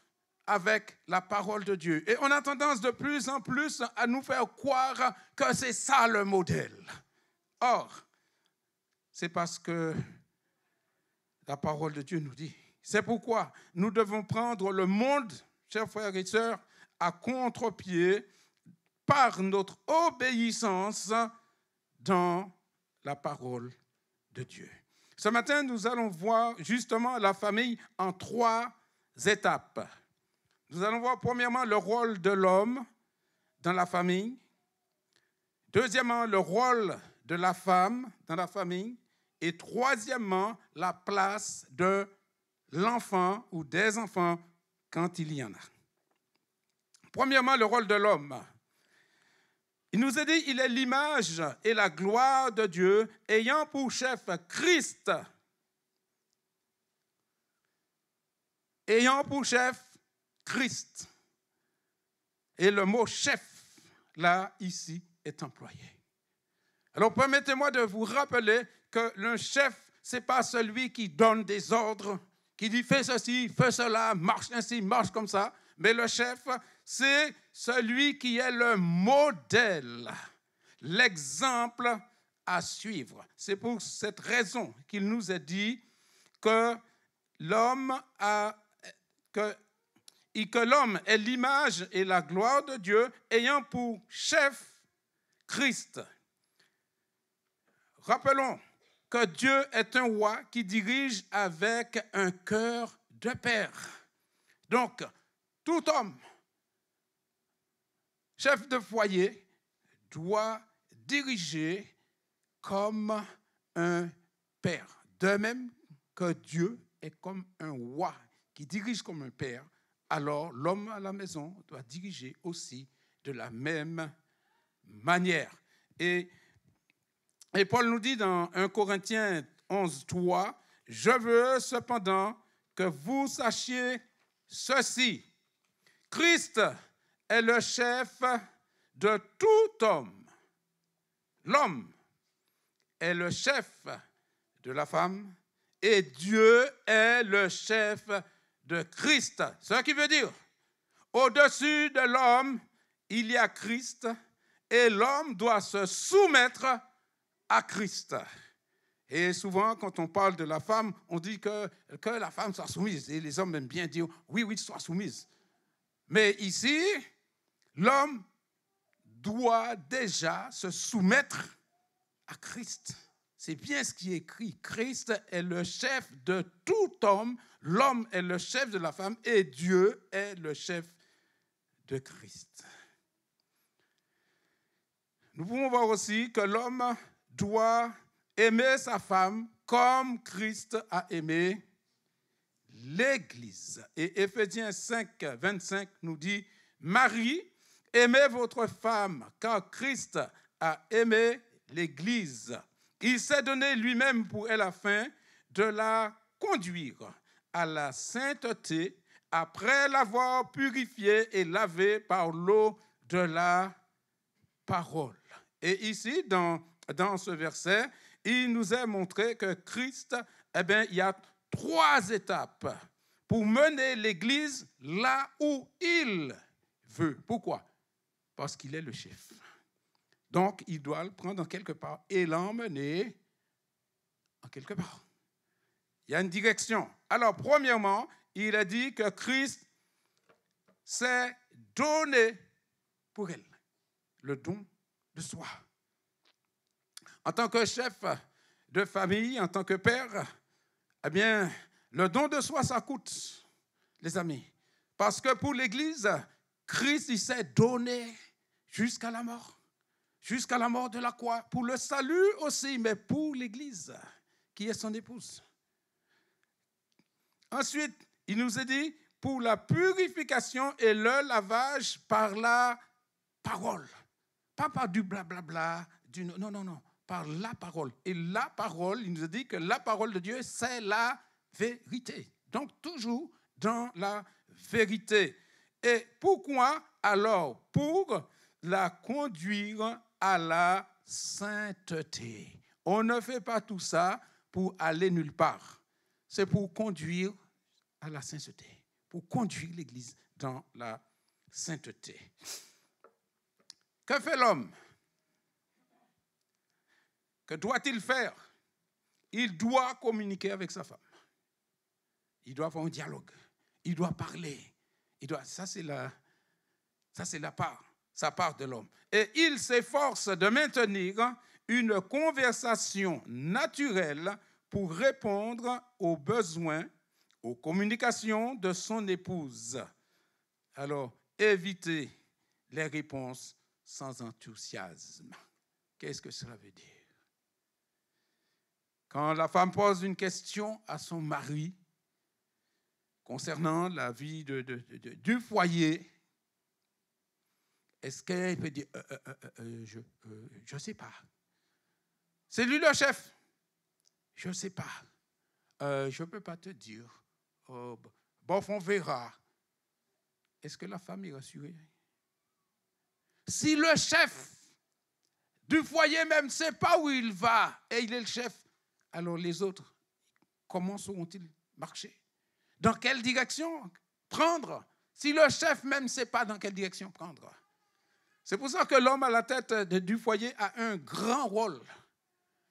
avec la parole de Dieu. Et on a tendance de plus en plus à nous faire croire que c'est ça le modèle. Or, c'est parce que la parole de Dieu nous dit. C'est pourquoi nous devons prendre le monde, chers frères et sœurs, à contre-pied par notre obéissance dans la parole de Dieu. Ce matin, nous allons voir justement la famille en 3 étapes. Nous allons voir premièrement le rôle de l'homme dans la famille. Deuxièmement, le rôle de la femme dans la famille. Et troisièmement, la place de l'enfant ou des enfants quand il y en a. Premièrement, le rôle de l'homme. Il nous est dit, il est l'image et la gloire de Dieu, ayant pour chef Christ. Ayant pour chef Christ. Et le mot chef, là, ici, est employé. Alors, permettez-moi de vous rappeler que le chef, ce n'est pas celui qui donne des ordres, qui dit fais ceci, fais cela, marche ainsi, marche comme ça. Mais le chef, c'est celui qui est le modèle, l'exemple à suivre. C'est pour cette raison qu'il nous est dit que l'homme est l'image et la gloire de Dieu, ayant pour chef Christ. Rappelons que Dieu est un roi qui dirige avec un cœur de père. Donc, tout homme, chef de foyer, doit diriger comme un père. De même que Dieu est comme un roi qui dirige comme un père, alors l'homme à la maison doit diriger aussi de la même manière. Et Paul nous dit dans 1 Corinthiens 11:3, « Je veux cependant que vous sachiez ceci. Christ est le chef de tout homme. L'homme est le chef de la femme et Dieu est le chef de Christ. » Ce qui veut dire, au-dessus de l'homme, il y a Christ et l'homme doit se soumettre à Christ. Et souvent, quand on parle de la femme, on dit que la femme soit soumise. Et les hommes aiment bien dire, oui, sois soumise. Mais ici, l'homme doit déjà se soumettre à Christ. C'est bien ce qui est écrit. Christ est le chef de tout homme, l'homme est le chef de la femme et Dieu est le chef de Christ. Nous pouvons voir aussi que l'homme doit aimer sa femme comme Christ a aimé l'Église. Et Éphésiens 5, 25 nous dit, « Marie, aimez votre femme, car Christ a aimé l'Église. Il s'est donné lui-même pour elle afin de la conduire à la sainteté après l'avoir purifiée et lavée par l'eau de la parole. » Et ici, dans ce verset, il nous est montré que Christ, il y a 3 étapes pour mener l'Église là où il veut. Pourquoi? Parce qu'il est le chef. Donc, il doit le prendre en quelque part et l'emmener en quelque part. Il y a une direction. Alors, premièrement, il a dit que Christ s'est donné pour elle. Le don de soi. En tant que chef de famille, en tant que père, eh bien, le don de soi, ça coûte, les amis. Parce que pour l'Église, Christ, il s'est donné jusqu'à la mort. Jusqu'à la mort de la croix, pour le salut aussi, mais pour l'Église, qui est son épouse. Ensuite, il nous est dit, pour la purification et le lavage par la parole. Pas par du blablabla, non, par la parole. Et la parole, il nous a dit que la parole de Dieu, c'est la vérité. Donc, toujours dans la vérité. Et pourquoi alors? Pour la conduire à la sainteté. On ne fait pas tout ça pour aller nulle part. C'est pour conduire à la sainteté, pour conduire l'Église dans la sainteté. Que fait l'homme? Que doit-il faire? Il doit communiquer avec sa femme. Il doit avoir un dialogue. Il doit parler. Ça, c'est sa part de l'homme. Et il s'efforce de maintenir une conversation naturelle pour répondre aux besoins, aux communications de son épouse. Alors, évitez les réponses sans enthousiasme. Qu'est-ce que cela veut dire? Quand la femme pose une question à son mari concernant la vie du foyer, est-ce qu'elle peut dire je ne sais pas. C'est lui le chef. Je ne sais pas. Je ne peux pas te dire. Bon, on verra. Est-ce que la femme est rassurée? Si le chef du foyer même ne sait pas où il va et il est le chef, alors les autres, comment sauront-ils marcher? Dans quelle direction prendre? Si le chef même ne sait pas dans quelle direction prendre. C'est pour ça que l'homme à la tête du foyer a un grand rôle.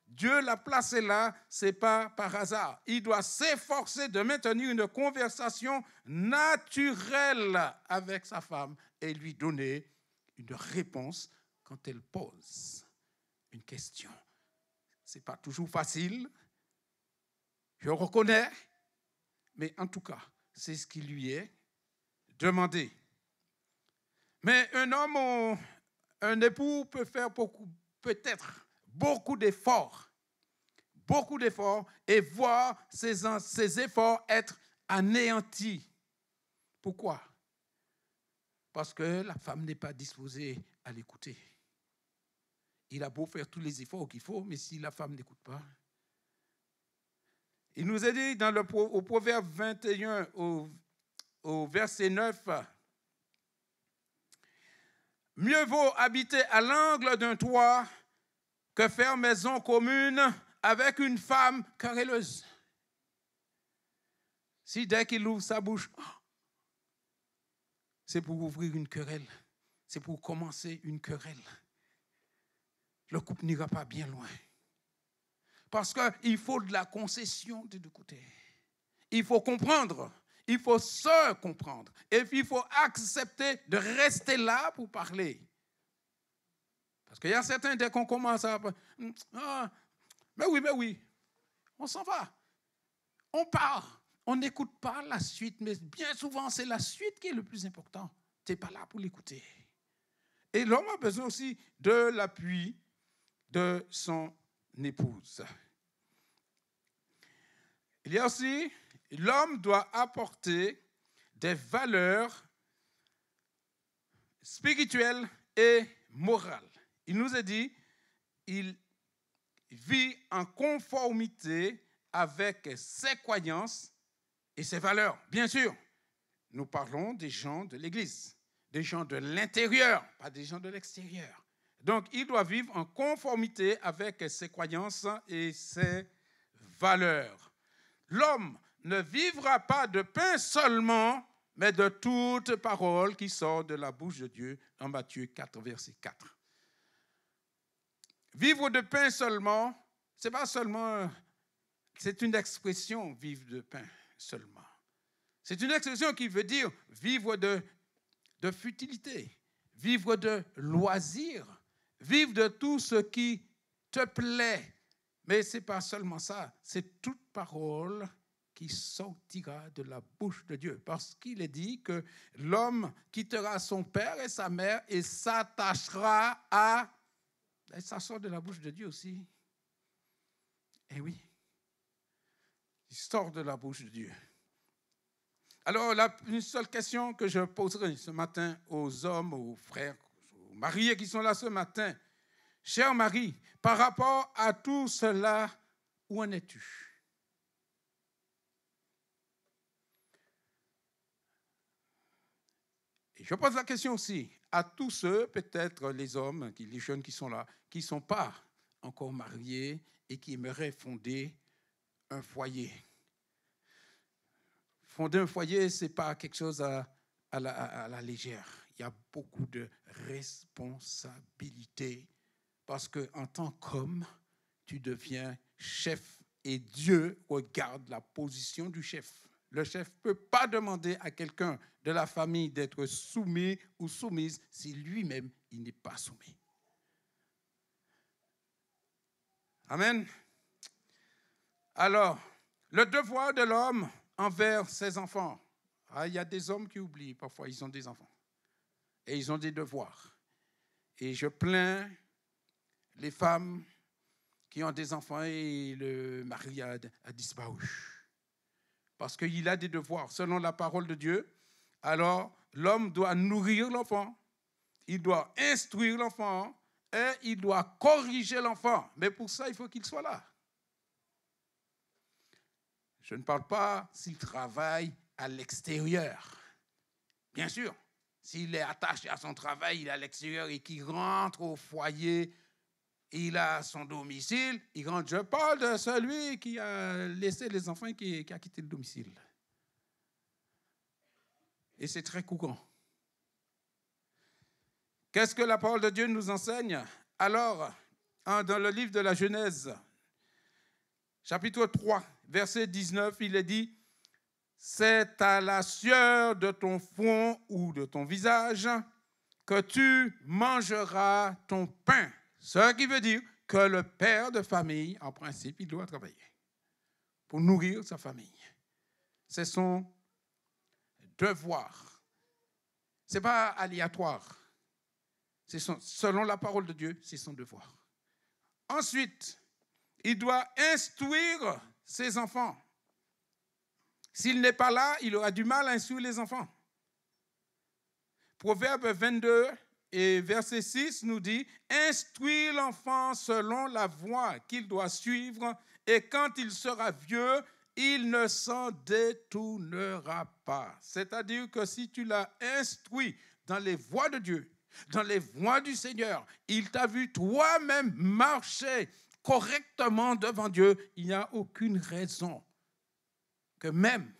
Dieu l'a placé là, ce n'est pas par hasard. Il doit s'efforcer de maintenir une conversation naturelle avec sa femme et lui donner une réponse quand elle pose une question. Ce n'est pas toujours facile, je reconnais, mais en tout cas, c'est ce qui lui est demandé. Mais un homme ou un époux peut faire peut-être beaucoup d'efforts et voir ses efforts être anéantis. Pourquoi? Parce que la femme n'est pas disposée à l'écouter. Il a beau faire tous les efforts qu'il faut, mais si la femme n'écoute pas. Il nous est dit au Proverbe 21, au verset 9, « Mieux vaut habiter à l'angle d'un toit que faire maison commune avec une femme querelleuse. » Si dès qu'il ouvre sa bouche, c'est pour ouvrir une querelle, c'est pour commencer une querelle. Le couple n'ira pas bien loin. Parce qu'il faut de la concession des deux côtés. Il faut comprendre. Il faut se comprendre. Et puis il faut accepter de rester là pour parler. Parce qu'il y a certains, dès qu'on commence à... Ah, mais oui, on s'en va. On part. On n'écoute pas la suite, mais bien souvent, c'est la suite qui est le plus important. Tu n'es pas là pour l'écouter. Et l'homme a besoin aussi de l'appui de son épouse. Il y a aussi, l'homme doit apporter des valeurs spirituelles et morales. Il nous a dit, il vit en conformité avec ses croyances et ses valeurs. Bien sûr, nous parlons des gens de l'Église, des gens de l'intérieur, pas des gens de l'extérieur. Donc, il doit vivre en conformité avec ses croyances et ses valeurs. L'homme ne vivra pas de pain seulement, mais de toute parole qui sort de la bouche de Dieu, en Matthieu 4, verset 4. Vivre de pain seulement, c'est pas seulement, c'est une expression, vivre de pain seulement. C'est une expression qui veut dire vivre de futilité, vivre de loisirs, vivre de tout ce qui te plaît. Mais ce n'est pas seulement ça, c'est toute parole qui sortira de la bouche de Dieu. Parce qu'il est dit que l'homme quittera son père et sa mère et s'attachera à... Et ça sort de la bouche de Dieu aussi. Eh oui, il sort de la bouche de Dieu. Alors, une seule question que je poserai ce matin aux hommes, aux frères, aux mariés qui sont là ce matin. Cher Marie, par rapport à tout cela, où en es-tu? Et je pose la question aussi à tous ceux, peut-être les hommes, les jeunes qui sont là, qui ne sont pas encore mariés et qui aimeraient fonder un foyer. Fonder un foyer, ce n'est pas quelque chose à la légère. Il y a beaucoup de responsabilités parce qu'en tant qu'homme, tu deviens chef et Dieu regarde la position du chef. Le chef ne peut pas demander à quelqu'un de la famille d'être soumis ou soumise si lui-même, il n'est pas soumis. Amen. Alors, le devoir de l'homme envers ses enfants. Il y a des hommes qui oublient, parfois ils ont des enfants. Et ils ont des devoirs. Et je plains les femmes qui ont des enfants et le mari a disparu. Parce qu'il a des devoirs. Selon la parole de Dieu, alors l'homme doit nourrir l'enfant, il doit instruire l'enfant et il doit corriger l'enfant. Mais pour ça, il faut qu'il soit là. Je ne parle pas s'il travaille à l'extérieur. Bien sûr, s'il est attaché à son travail, il est à l'extérieur et qu'il rentre au foyer, il a son domicile, il rentre. Je parle de celui qui a laissé les enfants et qui a quitté le domicile. Et c'est très courant. Qu'est-ce que la parole de Dieu nous enseigne? Alors, dans le livre de la Genèse, chapitre 3, verset 19, il est dit « C'est à la sueur de ton front ou de ton visage que tu mangeras ton pain. » Ce qui veut dire que le père de famille, en principe, il doit travailler pour nourrir sa famille. C'est son devoir. Ce n'est pas aléatoire. Selon la parole de Dieu, c'est son devoir. Ensuite, il doit instruire ses enfants. S'il n'est pas là, il aura du mal à instruire les enfants. Proverbe 22 et verset 6 nous dit « Instruis l'enfant selon la voie qu'il doit suivre, et quand il sera vieux, il ne s'en détournera pas. » C'est-à-dire que si tu l'as instruit dans les voies de Dieu, dans les voies du Seigneur, il t'a vu toi-même marcher correctement devant Dieu, il n'y a aucune raison que même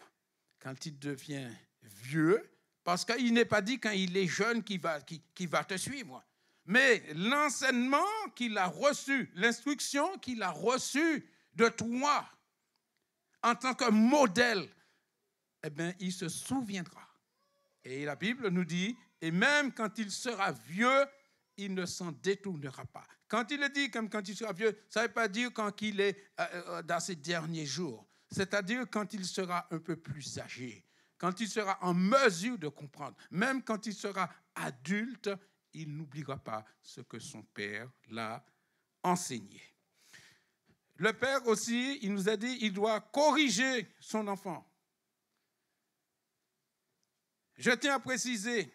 quand il devient vieux, Parce qu'il n'est pas dit quand il est jeune qu'il va te suivre. Mais l'enseignement qu'il a reçu, l'instruction qu'il a reçue de toi en tant que modèle, eh bien, il se souviendra. Et la Bible nous dit, et même quand il sera vieux, il ne s'en détournera pas. Quand il est dit, comme quand il sera vieux, ça ne veut pas dire quand il est dans ses derniers jours. C'est-à-dire quand il sera un peu plus âgé, quand il sera en mesure de comprendre. Même quand il sera adulte, il n'oubliera pas ce que son père l'a enseigné. Le père aussi, il nous a dit, il doit corriger son enfant. Je tiens à préciser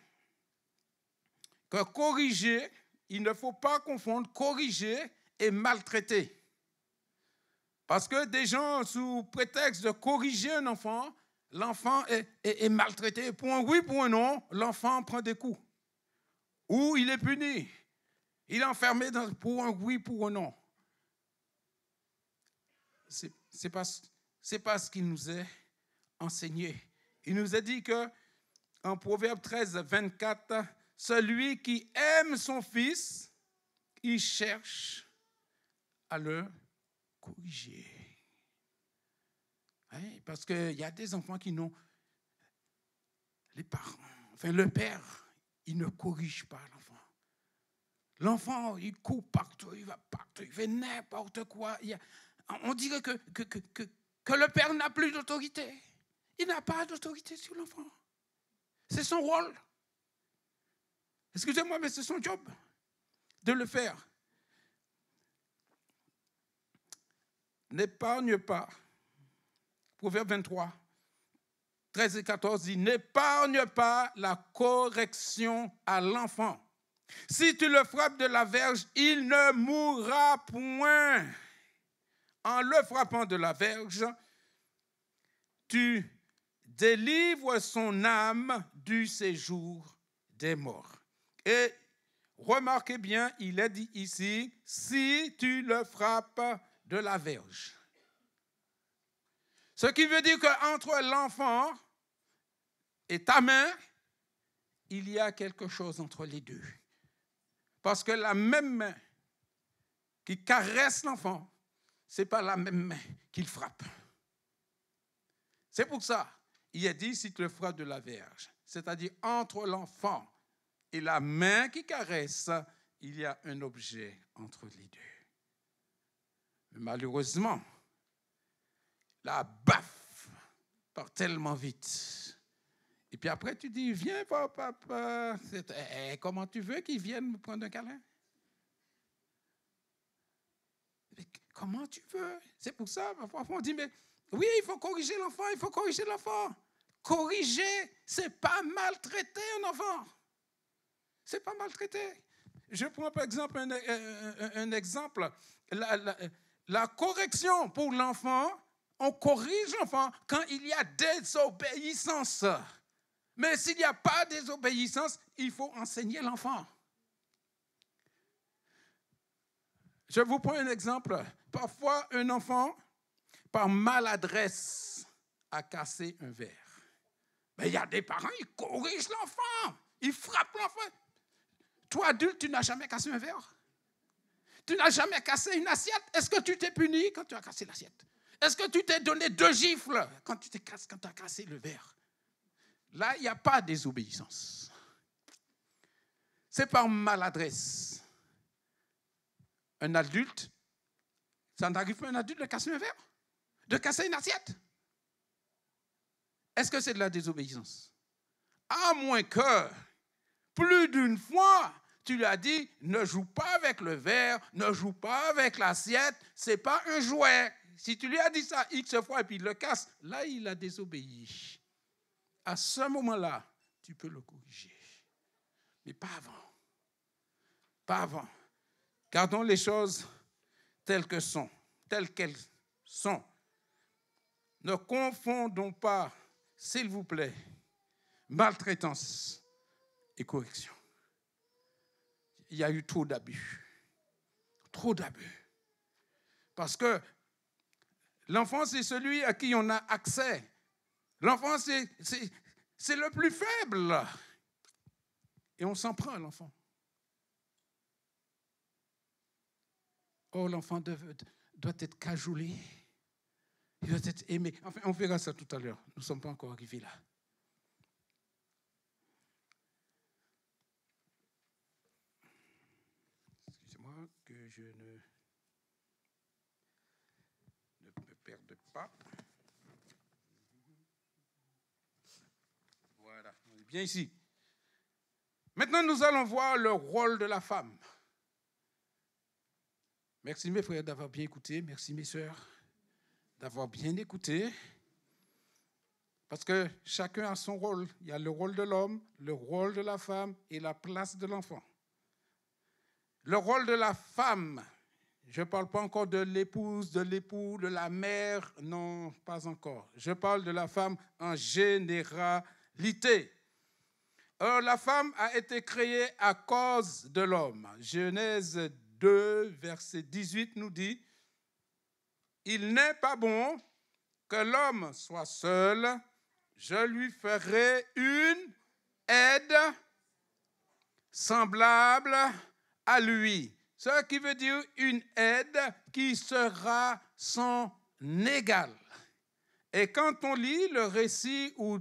que corriger, il ne faut pas confondre corriger et maltraiter. Parce que des gens, sous prétexte de corriger un enfant, l'enfant est maltraité. Pour un oui, pour un non, l'enfant prend des coups. Ou il est puni. Il est enfermé pour un oui, pour un non. C'est pas ce qu'il nous est enseigné. Il nous a dit que en Proverbe 13, 24, celui qui aime son fils, il cherche à le corriger. Hein? Parce qu'il y a des enfants qui n'ont... Les parents, enfin le père, il ne corrige pas l'enfant. L'enfant, il court partout, il va partout, il fait n'importe quoi. On dirait que le père n'a plus d'autorité. Il n'a pas d'autorité sur l'enfant. C'est son rôle. Excusez-moi, mais c'est son job de le faire. N'épargne pas. Proverbe 23, 13 et 14 dit, n'épargne pas la correction à l'enfant. Si tu le frappes de la verge, il ne mourra point. En le frappant de la verge, tu délivres son âme du séjour des morts. Et remarquez bien, il est dit ici, si tu le frappes de la verge. Ce qui veut dire qu'entre l'enfant et ta main, il y a quelque chose entre les deux. Parce que la même main qui caresse l'enfant, ce n'est pas la même main qu'il frappe. C'est pour ça, il est dit si tu le frappes de la verge, c'est-à-dire entre l'enfant et la main qui caresse, il y a un objet entre les deux. Mais malheureusement, la baffe part tellement vite. Et puis après, tu dis, viens, papa. Comment tu veux qu'il vienne me prendre un câlin? Mais comment tu veux? C'est pour ça, parfois, on dit, mais oui, il faut corriger l'enfant, il faut corriger l'enfant. Corriger, c'est pas maltraiter un enfant. C'est pas maltraiter. Je prends par exemple un exemple. La correction pour l'enfant, on corrige l'enfant quand il y a désobéissance. Mais s'il n'y a pas de désobéissance, il faut enseigner l'enfant. Je vous prends un exemple. Parfois, un enfant, par maladresse, a cassé un verre. Mais il y a des parents, ils corrigent l'enfant. Ils frappent l'enfant. Toi, adulte, tu n'as jamais cassé un verre. Tu n'as jamais cassé une assiette. Est-ce que tu t'es puni quand tu as cassé l'assiette? Est-ce que tu t'es donné 2 gifles quand tu as cassé le verre? Là, il n'y a pas de désobéissance. C'est par maladresse. Un adulte, ça n'arrive pas à un adulte de casser un verre, de casser une assiette. Est-ce que c'est de la désobéissance? À moins que, plus d'une fois, tu lui as dit, ne joue pas avec le verre, ne joue pas avec l'assiette, ce n'est pas un jouet. Si tu lui as dit ça X fois et puis il le casse, là, il a désobéi. À ce moment-là, tu peux le corriger. Mais pas avant. Pas avant. Gardons les choses telles qu'elles sont. Ne confondons pas, s'il vous plaît, maltraitance et correction. Il y a eu trop d'abus. Trop d'abus. Parce que l'enfant, c'est celui à qui on a accès. L'enfant, c'est le plus faible. Et on s'en prend à l'enfant. Oh, l'enfant doit être cajolé. Il doit être aimé. Enfin, on verra ça tout à l'heure. Nous ne sommes pas encore arrivés là. Excusez-moi que je ne me perde pas. Voilà, on est bien ici. Maintenant, nous allons voir le rôle de la femme. Merci mes frères d'avoir bien écouté. Merci mes sœurs d'avoir bien écouté. Parce que chacun a son rôle. Il y a le rôle de l'homme, le rôle de la femme et la place de l'enfant. Le rôle de la femme, je ne parle pas encore de l'épouse, de l'époux, de la mère, non, pas encore. Je parle de la femme en généralité. Alors, la femme a été créée à cause de l'homme. Genèse 2, verset 18 nous dit « Il n'est pas bon que l'homme soit seul, je lui ferai une aide semblable à lui. » Ce qui veut dire une aide qui sera son égal. Et quand on lit le récit où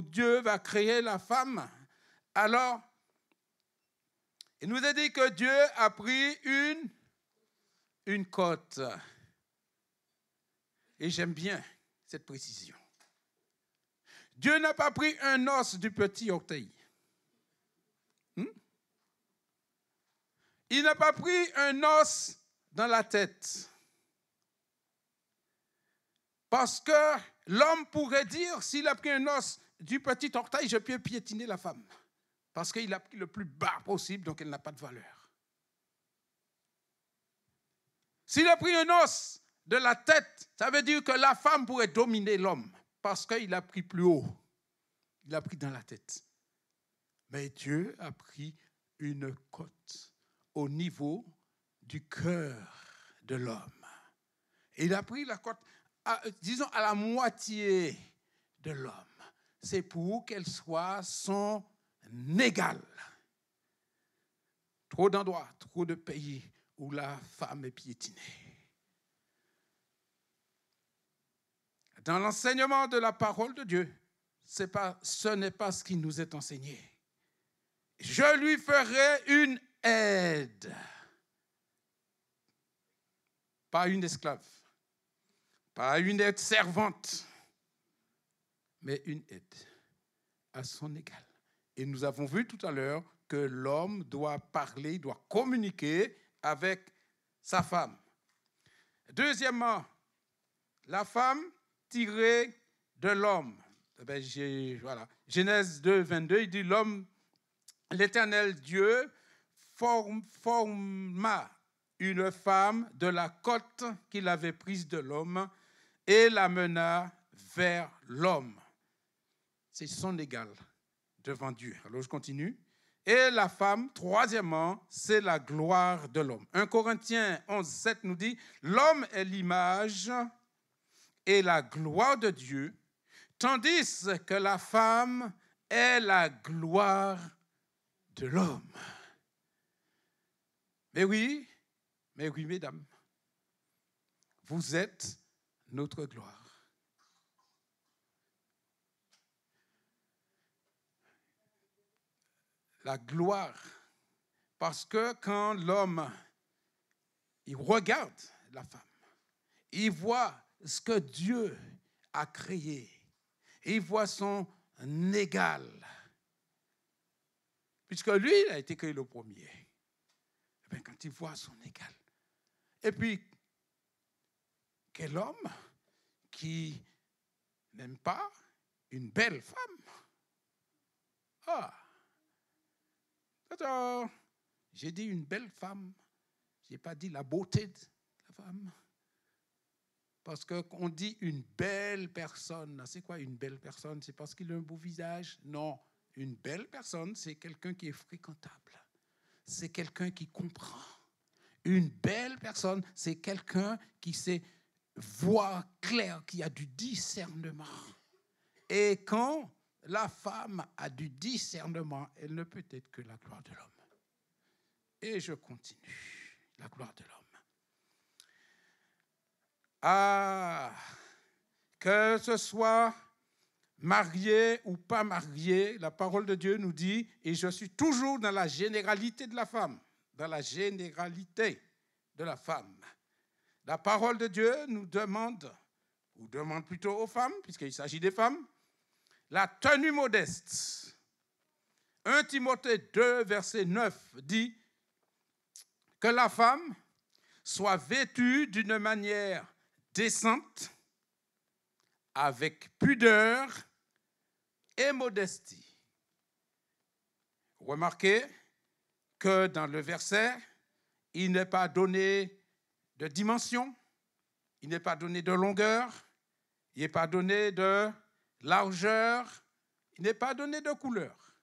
Dieu va créer la femme, alors il nous a dit que Dieu a pris une côte. Et j'aime bien cette précision. Dieu n'a pas pris un os du petit orteil. Il n'a pas pris un os dans la tête. Parce que l'homme pourrait dire, s'il a pris un os du petit orteil, je peux piétiner la femme. Parce qu'il a pris le plus bas possible, donc elle n'a pas de valeur. S'il a pris un os de la tête, ça veut dire que la femme pourrait dominer l'homme. Parce qu'il a pris plus haut. Il a pris dans la tête. Mais Dieu a pris une côte au niveau du cœur de l'homme. Et il a pris la côte, disons, à la moitié de l'homme. C'est pour qu'elle soit son égale. Trop d'endroits, trop de pays où la femme est piétinée. Dans l'enseignement de la parole de Dieu, ce n'est pas ce qui nous est enseigné. Je lui ferai une aide. Pas une esclave, pas une aide servante, mais une aide à son égal. Et nous avons vu tout à l'heure que l'homme doit parler, doit communiquer avec sa femme. Deuxièmement, la femme tirée de l'homme. Voilà. Genèse 2, 22, il dit l'homme, l'Éternel Dieu forma une femme de la côte qu'il avait prise de l'homme et l'amena vers l'homme. C'est son égal devant Dieu. Alors je continue. Et la femme, troisièmement, c'est la gloire de l'homme. 1 Corinthiens 11, 7 nous dit, l'homme est l'image et la gloire de Dieu, tandis que la femme est la gloire de l'homme. Mais oui, mesdames, vous êtes notre gloire. La gloire, parce que quand l'homme, il regarde la femme, il voit ce que Dieu a créé, il voit son égal, puisque lui, il a été créé le premier. Et bien, quand il voit son égal, et puis, quel homme qui n'aime pas une belle femme? Ah! Alors, j'ai dit une belle femme, je n'ai pas dit la beauté de la femme. Parce qu'on dit une belle personne. C'est quoi une belle personne? C'est parce qu'il a un beau visage? Non, une belle personne, c'est quelqu'un qui est fréquentable. C'est quelqu'un qui comprend. Une belle personne, c'est quelqu'un qui sait voir clair, qui a du discernement. Et quand la femme a du discernement, elle ne peut être que la gloire de l'homme. Et je continue. La gloire de l'homme. Ah, que ce soit marié ou pas marié, la parole de Dieu nous dit, et je suis toujours dans la généralité de la femme, dans la généralité de la femme. La parole de Dieu nous demande, ou demande plutôt aux femmes, puisqu'il s'agit des femmes, la tenue modeste. 1 Timothée 2, verset 9 dit que la femme soit vêtue d'une manière décente, avec pudeur et modestie. Remarquez que dans le verset, il n'est pas donné de dimension, il n'est pas donné de longueur, il n'est pas donné de largeur, il n'est pas donné de couleur.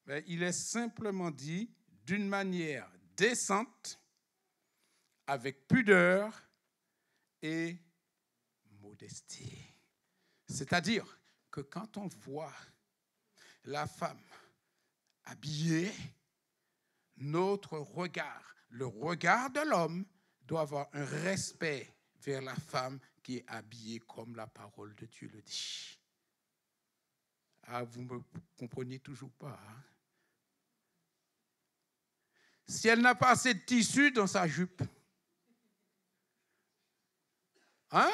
Mais il est simplement dit d'une manière décente, avec pudeur et modestie. C'est-à-dire que quand on voit la femme habillée, notre regard, le regard de l'homme, doit avoir un respect vers la femme qui est habillée comme la parole de Dieu le dit. Ah, vous ne me comprenez toujours pas. Hein? Si elle n'a pas assez de tissu dans sa jupe, hein?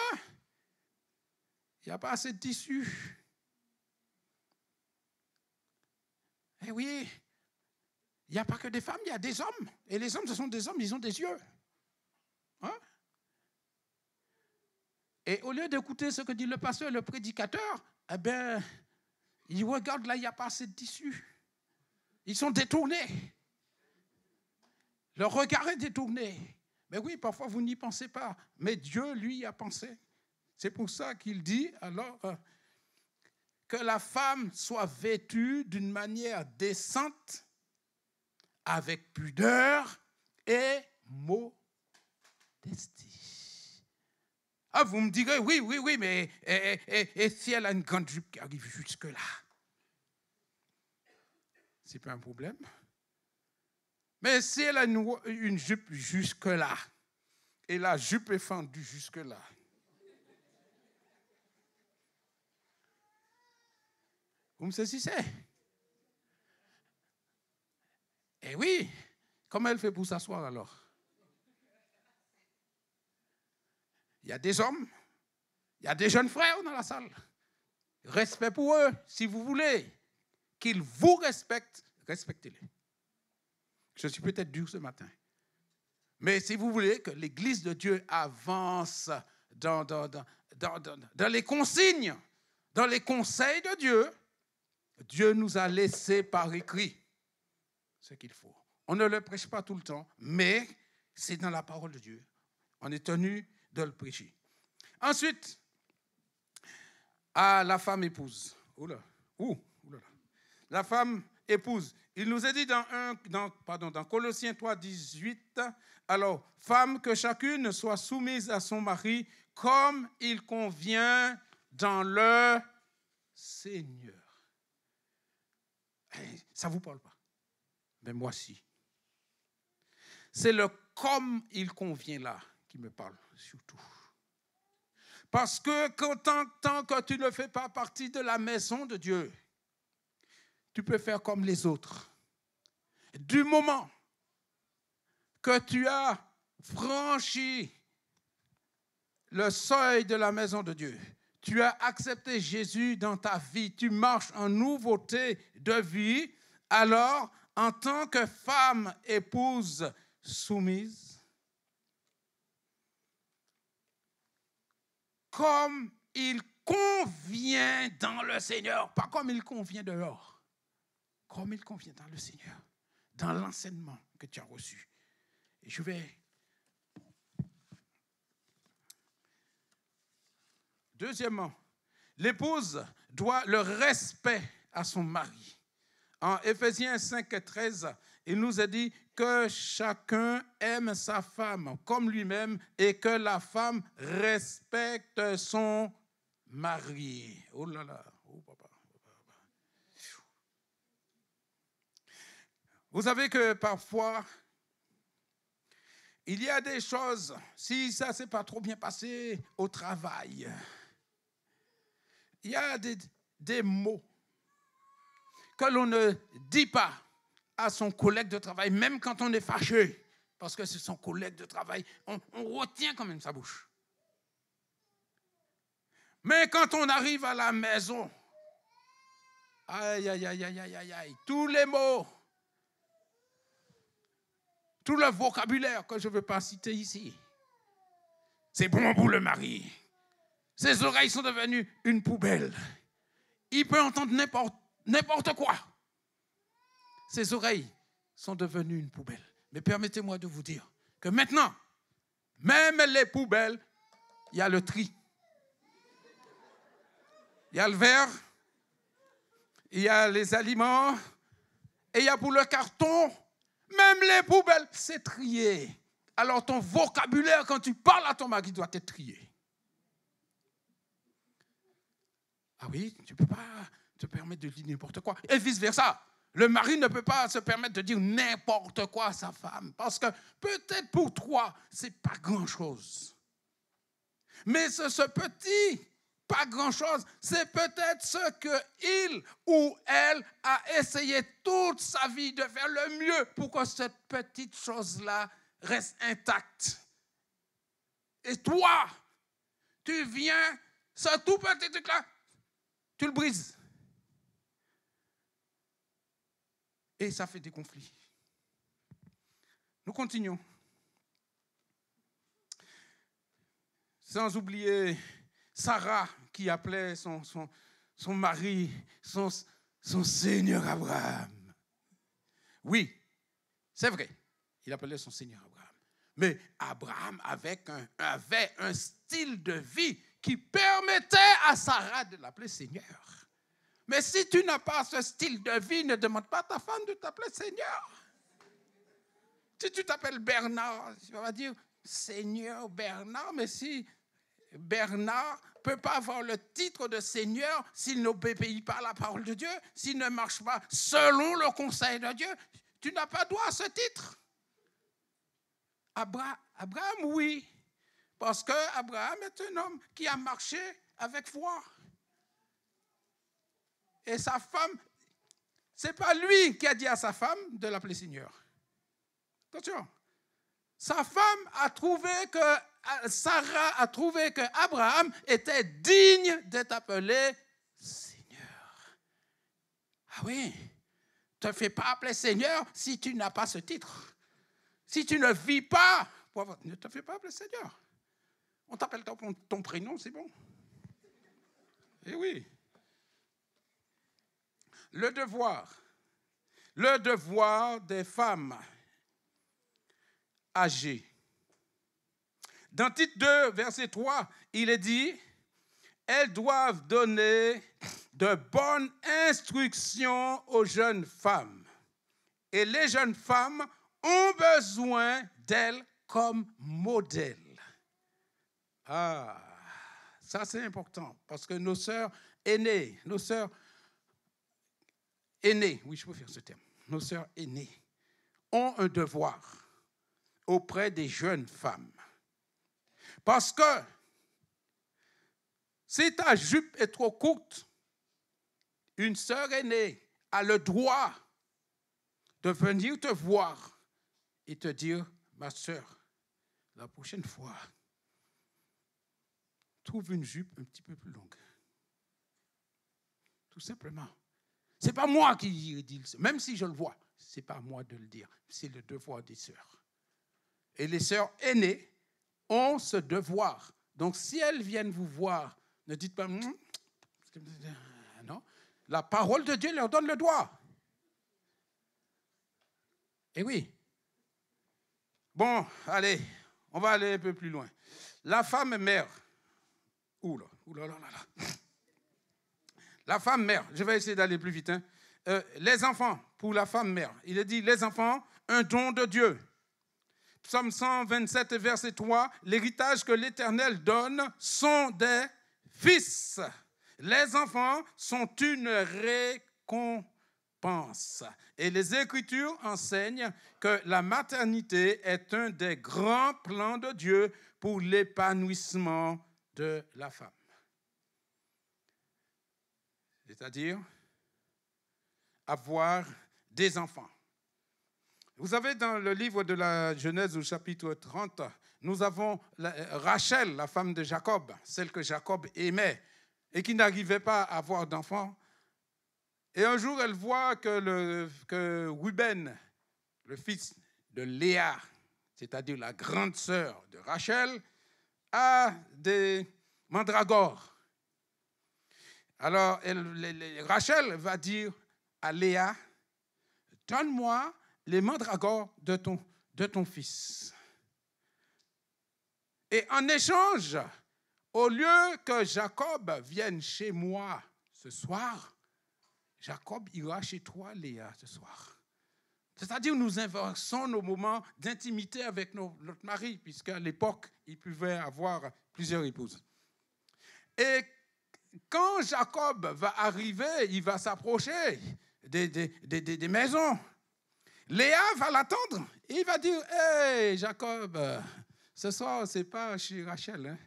Il n'y a pas assez de tissu. Eh oui, il n'y a pas que des femmes, il y a des hommes. Et les hommes, ce sont des hommes, ils ont des yeux. Hein? Et au lieu d'écouter ce que dit le pasteur, le prédicateur, eh bien, ils regardent là, il n'y a pas assez de tissu. Ils sont détournés. Leur regard est détourné. Mais oui, parfois vous n'y pensez pas. Mais Dieu, lui, y a pensé. C'est pour ça qu'il dit alors que la femme soit vêtue d'une manière décente, avec pudeur et modestie. Ah, vous me direz, oui, mais et si elle a une grande jupe qui arrive jusque-là? C'est pas un problème. Mais si elle a une jupe jusque-là, et la jupe est fendue jusque-là, vous me saisissez? Eh oui, comment elle fait pour s'asseoir alors? Il y a des hommes, il y a des jeunes frères dans la salle. Respect pour eux, si vous voulez qu'ils vous respectent, respectez-les. Je suis peut-être dur ce matin. Mais si vous voulez que l'Église de Dieu avance dans les consignes, dans les conseils de Dieu, Dieu nous a laissé par écrit ce qu'il faut. On ne le prêche pas tout le temps, mais c'est dans la parole de Dieu. On est tenu de le prêcher. Ensuite, à la femme épouse. La femme épouse. Il nous est dit dans Colossiens 3, 18, alors, femme, que chacune soit soumise à son mari comme il convient dans le Seigneur. Ça ne vous parle pas? Mais moi, si. C'est le comme il convient là qui me parle surtout. Parce que tant que tu ne fais pas partie de la maison de Dieu, tu peux faire comme les autres. Du moment que tu as franchi le seuil de la maison de Dieu, tu as accepté Jésus dans ta vie, tu marches en nouveauté de vie, alors, en tant que femme épouse soumise, comme il convient dans le Seigneur, pas comme il convient dehors, comme il convient dans le Seigneur, dans l'enseignement que tu as reçu. Et je vais... Deuxièmement, l'épouse doit le respect à son mari. En Éphésiens 5, 13, il nous a dit que chacun aime sa femme comme lui-même et que la femme respecte son mari. Oh là là. Oh papa. Vous savez que parfois, il y a des choses, si ça ne s'est pas trop bien passé au travail, il y a des mots que l'on ne dit pas à son collègue de travail, même quand on est fâché, parce que c'est son collègue de travail, on retient quand même sa bouche. Mais quand on arrive à la maison, aïe, aïe, aïe, aïe, aïe, aïe, tous les mots, tout le vocabulaire que je ne veux pas citer ici, c'est bon pour le mari. Ses oreilles sont devenues une poubelle. Il peut entendre n'importe quoi. Ses oreilles sont devenues une poubelle. Mais permettez-moi de vous dire que maintenant, même les poubelles, il y a le tri. Il y a le verre, il y a les aliments, et il y a pour le carton, même les poubelles, c'est trié. Alors ton vocabulaire, quand tu parles à ton mari, doit être trié. Ah oui, tu ne peux pas te permettre de dire n'importe quoi. Et vice-versa. Le mari ne peut pas se permettre de dire n'importe quoi à sa femme. Parce que peut-être pour toi, ce n'est pas grand-chose. Mais ce petit pas grand-chose, c'est peut-être ce qu'il ou elle a essayé toute sa vie de faire le mieux pour que cette petite chose-là reste intacte. Et toi, tu viens, ce tout petit truc-là, tu le brises. Et ça fait des conflits. Nous continuons. Sans oublier Sarah qui appelait son mari, son Seigneur Abraham. Oui, c'est vrai, il appelait son Seigneur Abraham. Mais Abraham avait un style de vie qui permettait à Sarah de l'appeler Seigneur. Mais si tu n'as pas ce style de vie, ne demande pas à ta femme de t'appeler Seigneur. Si tu t'appelles Bernard, tu vas dire Seigneur Bernard, mais si Bernard ne peut pas avoir le titre de Seigneur s'il n'obéit pas à la parole de Dieu, s'il ne marche pas selon le conseil de Dieu, tu n'as pas droit à ce titre. Abraham, oui, parce qu'Abraham est un homme qui a marché avec foi. Et sa femme, ce n'est pas lui qui a dit à sa femme de l'appeler Seigneur. Attention. Sa femme a trouvé que, Sarah a trouvé que Abraham était digne d'être appelé Seigneur. Ah oui, ne te fais pas appeler Seigneur si tu n'as pas ce titre. Si tu ne vis pas, ne te fais pas appeler Seigneur. On t'appelle ton prénom, c'est bon. Eh oui. Le devoir des femmes âgées. Dans Tite 2, verset 3, il est dit, elles doivent donner de bonnes instructions aux jeunes femmes. Et les jeunes femmes ont besoin d'elles comme modèles. Ah, ça c'est important, parce que nos sœurs aînées, oui, je peux faire ce terme, nos sœurs aînées ont un devoir auprès des jeunes femmes. Parce que si ta jupe est trop courte, une sœur aînée a le droit de venir te voir et te dire, ma sœur, la prochaine fois, trouve une jupe un petit peu plus longue. Tout simplement. Ce n'est pas moi qui dis, même si je le vois, ce n'est pas à moi de le dire, c'est le devoir des sœurs. Et les sœurs aînées ont ce devoir. Donc, si elles viennent vous voir, ne dites pas, non, la parole de Dieu leur donne le droit. Eh oui. Bon, allez, on va aller un peu plus loin. La femme mère. Oula. La femme mère, je vais essayer d'aller plus vite. Les enfants, pour la femme mère, il est dit, les enfants, un don de Dieu. Psaume 127, verset 3, l'héritage que l'Éternel donne sont des fils. Les enfants sont une récompense. Et les Écritures enseignent que la maternité est un des grands plans de Dieu pour l'épanouissement de la femme. C'est-à-dire avoir des enfants. Vous savez, dans le livre de la Genèse au chapitre 30, nous avons Rachel, la femme de Jacob, celle que Jacob aimait et qui n'arrivait pas à avoir d'enfants. Et un jour, elle voit que Ruben, le fils de Léa, c'est-à-dire la grande sœur de Rachel, a des mandragores. Alors, Rachel va dire à Léa, donne-moi les mandragores de ton fils. Et en échange, au lieu que Jacob vienne chez moi ce soir, Jacob ira chez toi, Léa, ce soir. C'est-à-dire, nous inversons nos moments d'intimité avec notre mari, puisqu'à l'époque, il pouvait avoir plusieurs épouses. Et quand Jacob va arriver, il va s'approcher des maisons. Léa va l'attendre et il va dire, « Hey, Jacob, ce soir, ce n'est pas chez Rachel, hein.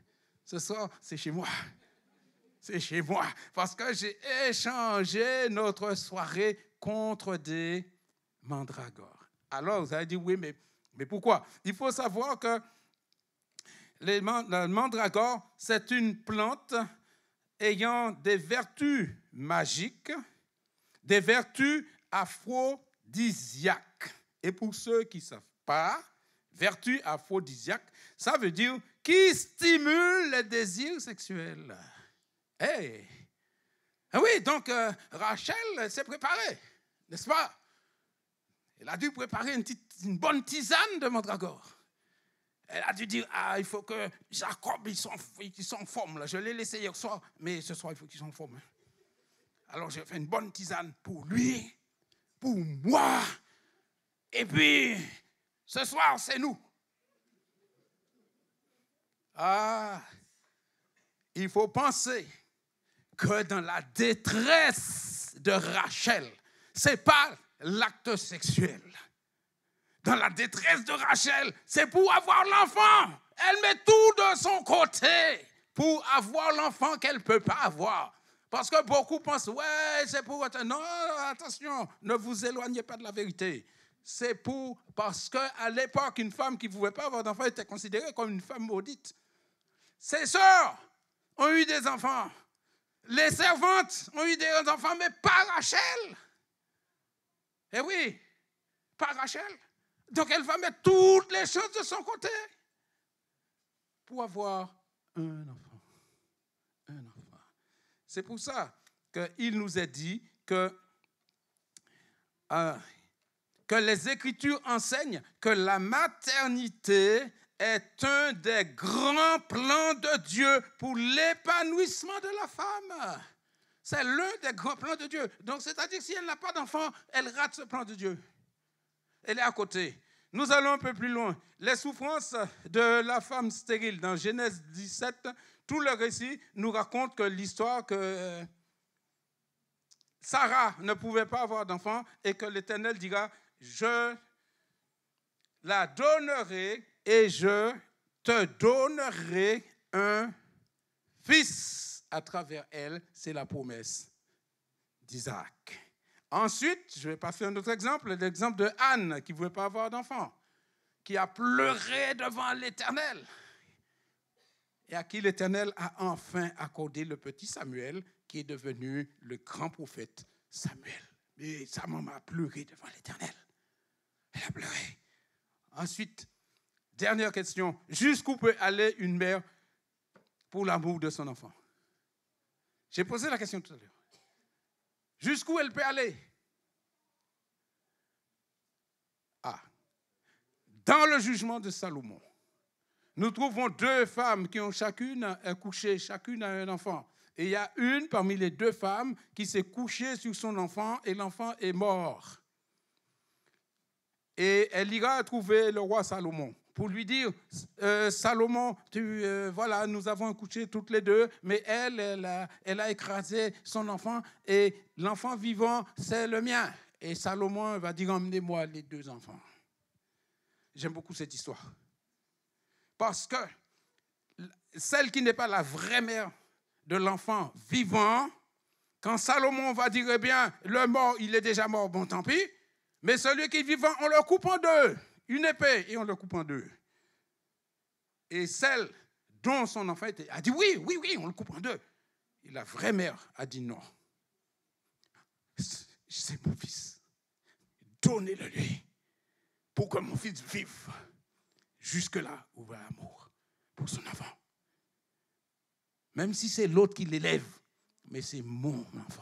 Ce soir, c'est chez moi. C'est chez moi, parce que j'ai échangé notre soirée contre des mandragores. » Alors, vous allez dire, oui, mais pourquoi? Il faut savoir que le mandragore, c'est une plante ayant des vertus magiques, des vertus aphrodisiaques. Et pour ceux qui ne savent pas, vertus aphrodisiaques, ça veut dire qui stimule les désirs sexuels. Hey. Ah oui, donc Rachel s'est préparée, n'est-ce pas? Elle a dû préparer une bonne tisane de mandragore. Elle a dû dire, il faut que Jacob, ils sont en forme. Là. Je l'ai laissé hier soir, mais ce soir, il faut qu'ils soient en forme. Alors, j'ai fait une bonne tisane pour lui, pour moi, et puis, ce soir, c'est nous. Il faut penser que dans la détresse de Rachel, ce n'est pas l'acte sexuel. Dans la détresse de Rachel, c'est pour avoir l'enfant. Elle met tout de son côté pour avoir l'enfant qu'elle ne peut pas avoir. Parce que beaucoup pensent, ouais, c'est pour... Non, attention, ne vous éloignez pas de la vérité. C'est parce qu'à l'époque, une femme qui ne pouvait pas avoir d'enfant était considérée comme une femme maudite. Ses sœurs ont eu des enfants. Les servantes ont eu des enfants, mais pas Rachel. Eh oui, pas Rachel. Donc, elle va mettre toutes les choses de son côté pour avoir un enfant. Un enfant. C'est pour ça qu'il nous est dit que les Écritures enseignent que la maternité est un des grands plans de Dieu pour l'épanouissement de la femme. C'est l'un des grands plans de Dieu. Donc, c'est-à-dire que si elle n'a pas d'enfant, elle rate ce plan de Dieu. Elle est à côté. Nous allons un peu plus loin. Les souffrances de la femme stérile dans Genèse 17, tout le récit nous raconte que l'histoire que Sarah ne pouvait pas avoir d'enfant et que l'Éternel dira, je la donnerai et je te donnerai un fils à travers elle. C'est la promesse d'Isaac. Ensuite, je vais passer un autre exemple, l'exemple de Anne qui ne pouvait pas avoir d'enfant, qui a pleuré devant l'Éternel et à qui l'Éternel a enfin accordé le petit Samuel qui est devenu le grand prophète Samuel. Mais sa maman a pleuré devant l'Éternel. Elle a pleuré. Ensuite, dernière question, jusqu'où peut aller une mère pour l'amour de son enfant? J'ai posé la question tout à l'heure. Jusqu'où elle peut aller? Dans le jugement de Salomon, nous trouvons deux femmes qui ont chacune accouché, chacune a un enfant. Et il y a une parmi les deux femmes qui s'est couchée sur son enfant et l'enfant est mort. Et elle ira trouver le roi Salomon pour lui dire, Salomon, voilà, nous avons couché toutes les deux, mais elle a écrasé son enfant et l'enfant vivant, c'est le mien. Et Salomon va dire, emmenez-moi les deux enfants. J'aime beaucoup cette histoire. Parce que celle qui n'est pas la vraie mère de l'enfant vivant, quand Salomon va dire, eh bien, le mort, il est déjà mort, bon, tant pis, mais celui qui est vivant, on le coupe en deux, une épée, et on le coupe en deux. Et celle dont son enfant a dit, oui, on le coupe en deux. Et la vraie mère a dit, non, c'est mon fils, donnez-le lui, pour que mon fils vive, jusque-là où va l'amour pour son enfant. Même si c'est l'autre qui l'élève, mais c'est mon enfant.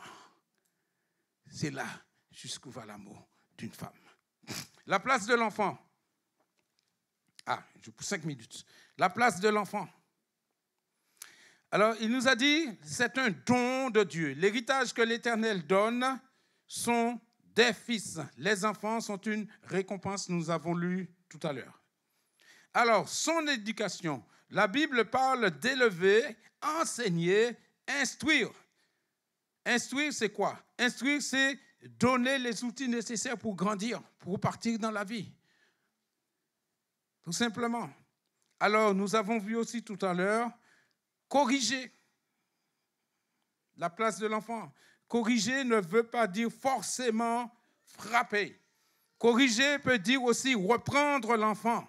C'est là jusqu'où va l'amour d'une femme. La place de l'enfant. Je pousse 5 minutes. La place de l'enfant. Alors, il nous a dit, c'est un don de Dieu. L'héritage que l'Éternel donne sont des fils. Les enfants sont une récompense, nous avons lu tout à l'heure. Alors, son éducation. La Bible parle d'élever, enseigner, instruire. Instruire, c'est quoi? Instruire, c'est donner les outils nécessaires pour grandir, pour partir dans la vie. Tout simplement. Alors, nous avons vu aussi tout à l'heure, corriger la place de l'enfant. Corriger ne veut pas dire forcément frapper. Corriger peut dire aussi reprendre l'enfant.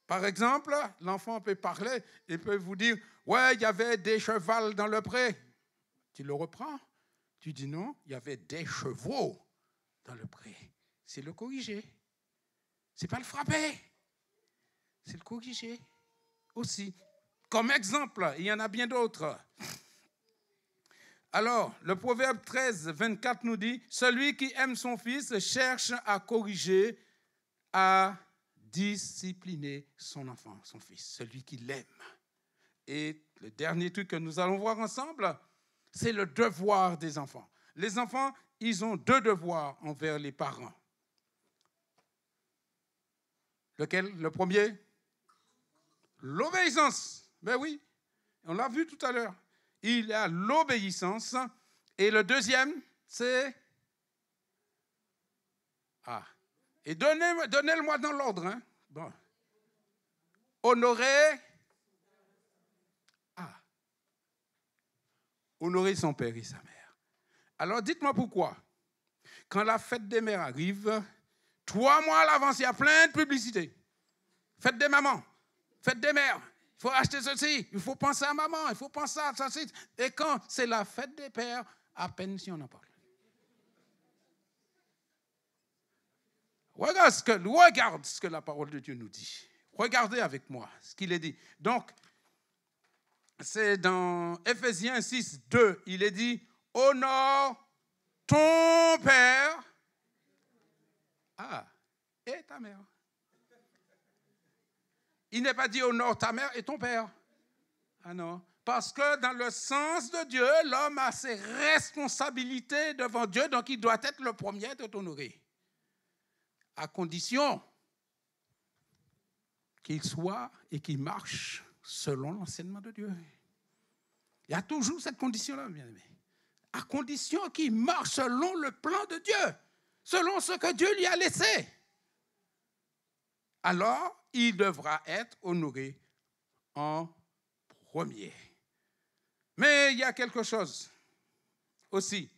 Par exemple, l'enfant peut parler et peut vous dire « Ouais, il y avait des chevals dans le pré. » Tu le reprends. Tu dis « Non, il y avait des chevaux dans le pré. » C'est le corriger. Ce n'est pas le frapper. C'est le corriger aussi. Comme exemple, il y en a bien d'autres. Alors, le Proverbe 13, 24 nous dit « Celui qui aime son fils cherche à corriger, à discipliner son enfant, son fils, celui qui l'aime. » Et le dernier truc que nous allons voir ensemble, c'est le devoir des enfants. Les enfants, ils ont 2 devoirs envers les parents. Lequel? Le premier? L'obéissance. Ben oui, on l'a vu tout à l'heure. Il y a l'obéissance. Et le deuxième, c'est... Et donnez-le-moi dans l'ordre. Hein? Bon. Honorer. Honorer son père et sa mère. Alors, dites-moi pourquoi. Quand la fête des mères arrive, 3 mois à l'avance, il y a plein de publicités. Fête des mamans, fête des mères. Il faut acheter ceci, il faut penser à maman, il faut penser à ceci. Et quand c'est la fête des pères, à peine si on en parle. Regarde ce que la parole de Dieu nous dit. Regardez avec moi ce qu'il est dit. Donc, c'est dans Éphésiens 6, 2, il est dit « Honore ton père et ta mère. » Il n'est pas dit « Honore ta mère et ton père ». Ah non. Parce que dans le sens de Dieu, l'homme a ses responsabilités devant Dieu, donc il doit être le premier de t'honorer. À condition qu'il soit et qu'il marche selon l'enseignement de Dieu. Il y a toujours cette condition-là, bien aimé. À condition qu'il marche selon le plan de Dieu, selon ce que Dieu lui a laissé. Alors, il devra être honoré en premier. Mais il y a quelque chose aussi.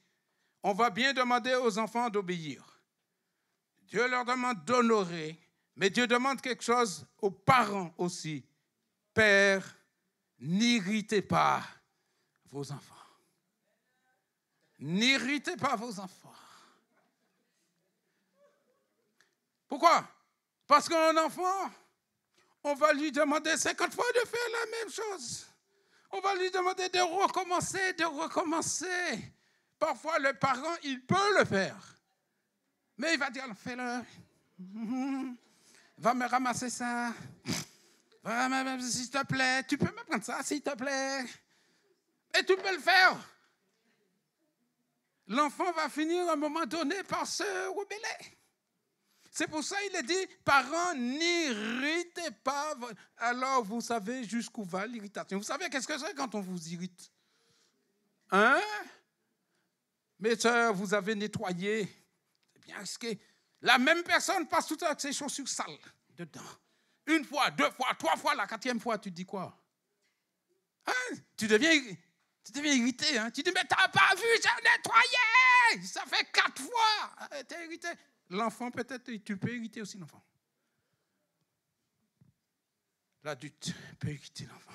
On va bien demander aux enfants d'obéir. Dieu leur demande d'honorer, mais Dieu demande quelque chose aux parents aussi. Père, n'irritez pas vos enfants. N'irritez pas vos enfants. Pourquoi? Parce qu'un enfant, on va lui demander 50 fois de faire la même chose. On va lui demander de recommencer. Parfois, le parent, il peut le faire. Mais il va dire, fais-le. Va me ramasser ça. S'il te plaît, tu peux me prendre ça, s'il te plaît. Et tu peux le faire. L'enfant va finir à un moment donné par se rebeller. C'est pour ça qu'il est dit, parents, n'irritez pas alors vous savez jusqu'où va l'irritation. Vous savez qu'est-ce que c'est quand on vous irrite? Hein? Mes soeurs, vous avez nettoyé. C'est bien risqué. La même personne passe tout avec ses chaussures sales dedans. Une fois, 2 fois, 3 fois, la 4e fois, tu te dis quoi? Hein? Tu deviens irrité. Hein? Tu dis, mais t'as pas vu, j'ai nettoyé! Ça fait 4 fois. T'es irrité. L'enfant, peut-être, tu peux irriter aussi l'enfant. L'adulte peut irriter l'enfant.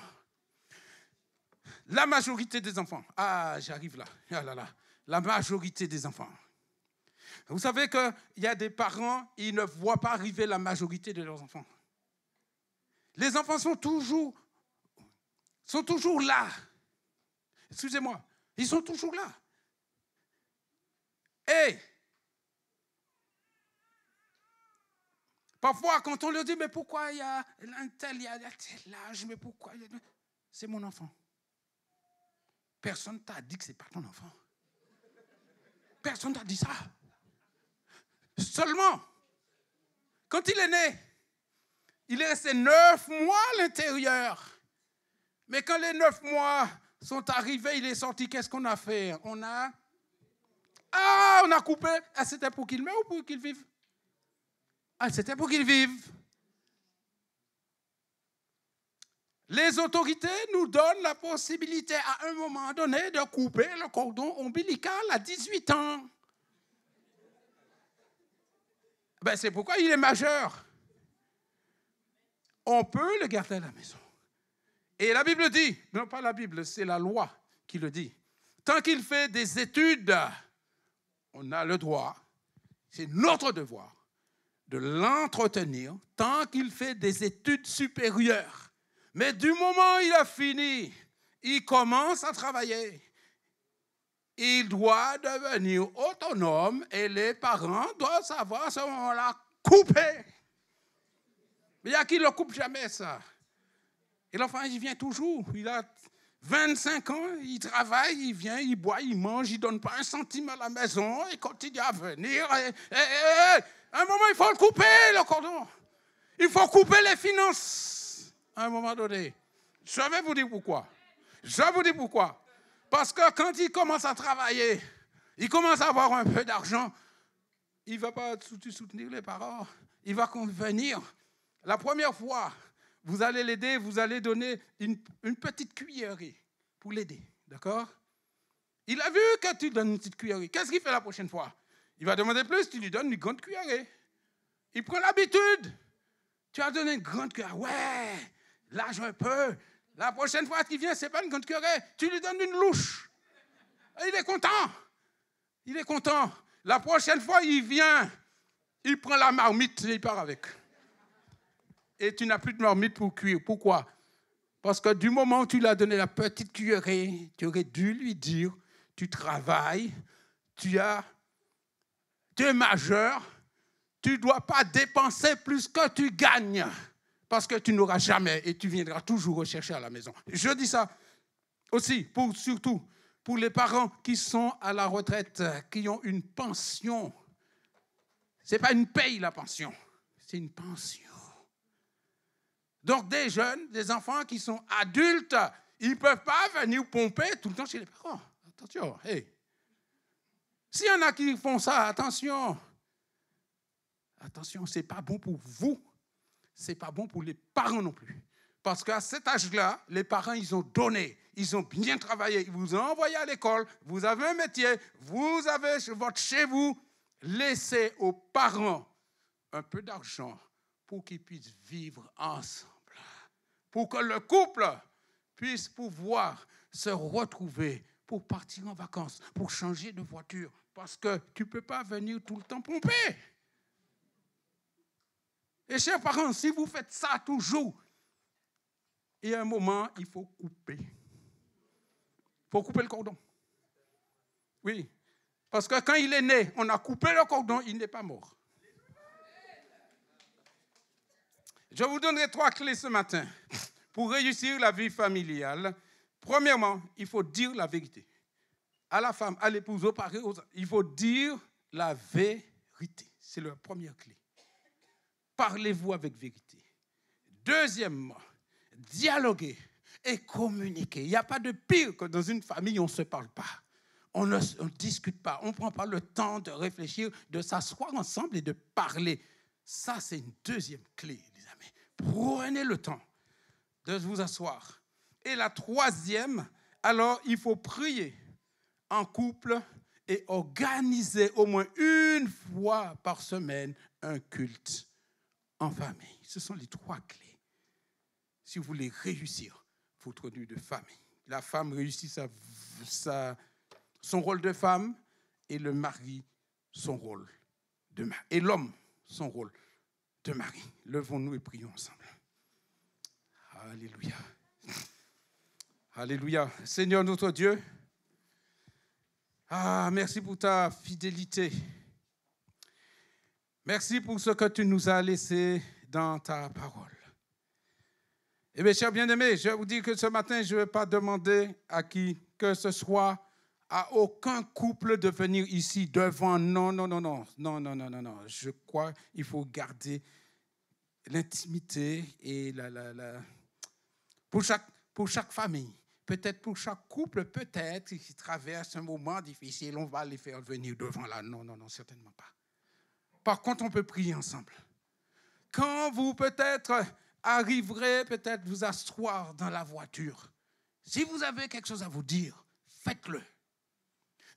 La majorité des enfants. Ah, j'arrive là. Ah là là. La majorité des enfants. Vous savez qu'il y a des parents, ils ne voient pas arriver la majorité de leurs enfants. Les enfants sont toujours là. Excusez-moi, ils sont toujours là. Et parfois, quand on leur dit, mais pourquoi il y a un tel, il y a tel âge, mais pourquoi? C'est mon enfant. Personne ne t'a dit que ce n'est pas ton enfant. Personne ne t'a dit ça. Seulement, quand il est né, il est resté 9 mois à l'intérieur. Mais quand les 9 mois sont arrivés, il est sorti, qu'est-ce qu'on a fait? On a coupé. Ah, c'était pour qu'il meure ou pour qu'il vive? Ah, c'était pour qu'il vive. Les autorités nous donnent la possibilité à un moment donné de couper le cordon ombilical à 18 ans. Ben, c'est pourquoi il est majeur. On peut le garder à la maison. Et la Bible dit, non pas la Bible, c'est la loi qui le dit. Tant qu'il fait des études, on a le droit, c'est notre devoir, de l'entretenir tant qu'il fait des études supérieures. Mais du moment où il a fini, il commence à travailler. Il doit devenir autonome et les parents doivent savoir à ce moment-là couper. Mais il y a qui ne le coupe jamais, ça. Et l'enfant, il vient toujours. Il a 25 ans, il travaille, il vient, il boit, il mange, il ne donne pas un centime à la maison, il continue à venir. À un moment, il faut le couper, le cordon. Il faut couper les finances. À un moment donné. Je vais vous dire pourquoi. Parce que quand il commence à travailler, il commence à avoir un peu d'argent, il ne va pas soutenir les parents. Il va venir. La première fois, vous allez l'aider, vous allez donner une petite cuillerée pour l'aider. D'accord? Il a vu que tu donnes une petite cuillerée. Qu'est-ce qu'il fait la prochaine fois? Il va demander plus, tu lui donnes une grande cuillerée. Il prend l'habitude. Tu as donné une grande cuillerée. Ouais, lâche un peu. La prochaine fois qu'il vient, ce n'est pas une grande cuillerée. Tu lui donnes une louche. Et il est content. La prochaine fois, il vient. Il prend la marmite et il part avec. Et tu n'as plus de marmite pour cuire. Pourquoi? Parce que du moment où tu lui as donné la petite cuillerée, tu aurais dû lui dire, tu travailles, tu es majeur, tu ne dois pas dépenser plus que tu gagnes. Parce que tu n'auras jamais et tu viendras toujours rechercher à la maison. Je dis ça aussi, surtout pour les parents qui sont à la retraite, qui ont une pension. Ce n'est pas une paye, la pension. C'est une pension. Donc, des jeunes, des enfants qui sont adultes, ils ne peuvent pas venir pomper tout le temps chez les parents. Attention, hey. S'il y en a qui font ça, attention. Attention, ce n'est pas bon pour vous. Ce n'est pas bon pour les parents non plus. Parce qu'à cet âge-là, les parents, ils ont donné, ils ont bien travaillé, ils vous ont envoyé à l'école, vous avez un métier, vous avez votre chez vous. Laissez aux parents un peu d'argent pour qu'ils puissent vivre ensemble. Pour que le couple puisse pouvoir se retrouver pour partir en vacances, pour changer de voiture. Parce que tu ne peux pas venir tout le temps pomper. Et chers parents, si vous faites ça toujours, il y a un moment, il faut couper. Il faut couper le cordon. Oui. Parce que quand il est né, on a coupé le cordon, il n'est pas mort. Je vous donnerai 3 clés ce matin pour réussir la vie familiale. Premièrement, il faut dire la vérité. À la femme, à l'épouse, aux parents, il faut dire la vérité. C'est la première clé. Parlez-vous avec vérité. Deuxièmement, dialoguer et communiquer. Il n'y a pas de pire que dans une famille, on ne se parle pas. On ne discute pas. On ne prend pas le temps de réfléchir, de s'asseoir ensemble et de parler. Ça, c'est une deuxième clé, les amis. Prenez le temps de vous asseoir. Et la troisième, alors, il faut prier en couple et organiser au moins une fois par semaine un culte en famille. Ce sont les 3 clés. Si vous voulez réussir votre vie de famille. La femme réussit son rôle de femme et le mari son rôle de mari. Et l'homme son rôle de mari. Levons-nous et prions ensemble. Alléluia. Alléluia. Seigneur notre Dieu, merci pour ta fidélité. Merci pour ce que tu nous as laissé dans ta parole. Et mes chers bien-aimés, je vais vous dire que ce matin, je ne vais pas demander à qui que ce soit, à aucun couple de venir ici devant. Non. Je crois qu'il faut garder l'intimité et pour chaque famille. Peut-être pour chaque couple, peut-être qui traverse un moment difficile, on va les faire venir devant là. Non, certainement pas. Par contre, on peut prier ensemble. Quand vous peut-être arriverez, peut-être vous asseoir dans la voiture, si vous avez quelque chose à vous dire, faites-le.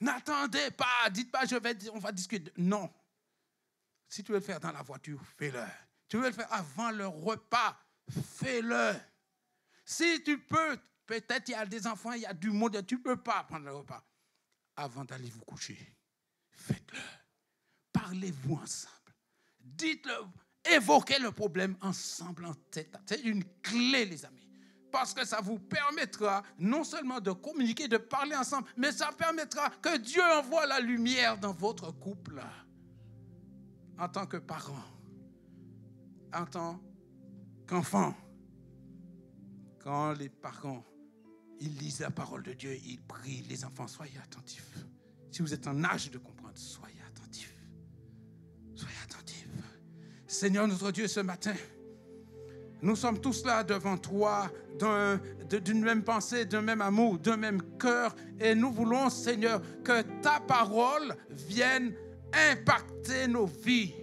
N'attendez pas, dites pas on va discuter. Non. Si tu veux le faire dans la voiture, fais-le. Tu veux le faire avant le repas, fais-le. Si tu peux, peut-être il y a des enfants, il y a du monde, tu ne peux pas prendre le repas. Avant d'aller vous coucher, faites-le. Parlez-vous ensemble. Dites-le, évoquez le problème ensemble en tête. C'est une clé, les amis. Parce que ça vous permettra non seulement de communiquer, de parler ensemble, mais ça permettra que Dieu envoie la lumière dans votre couple. En tant que parent, en tant qu'enfant. Quand les parents, ils lisent la parole de Dieu, ils prient, les enfants, soyez attentifs. Si vous êtes en âge de comprendre, soyez attentifs. Soyez attentifs. Seigneur notre Dieu, ce matin, nous sommes tous là devant toi, d'une même pensée, d'un même amour, d'un même cœur. Et nous voulons, Seigneur, que ta parole vienne impacter nos vies.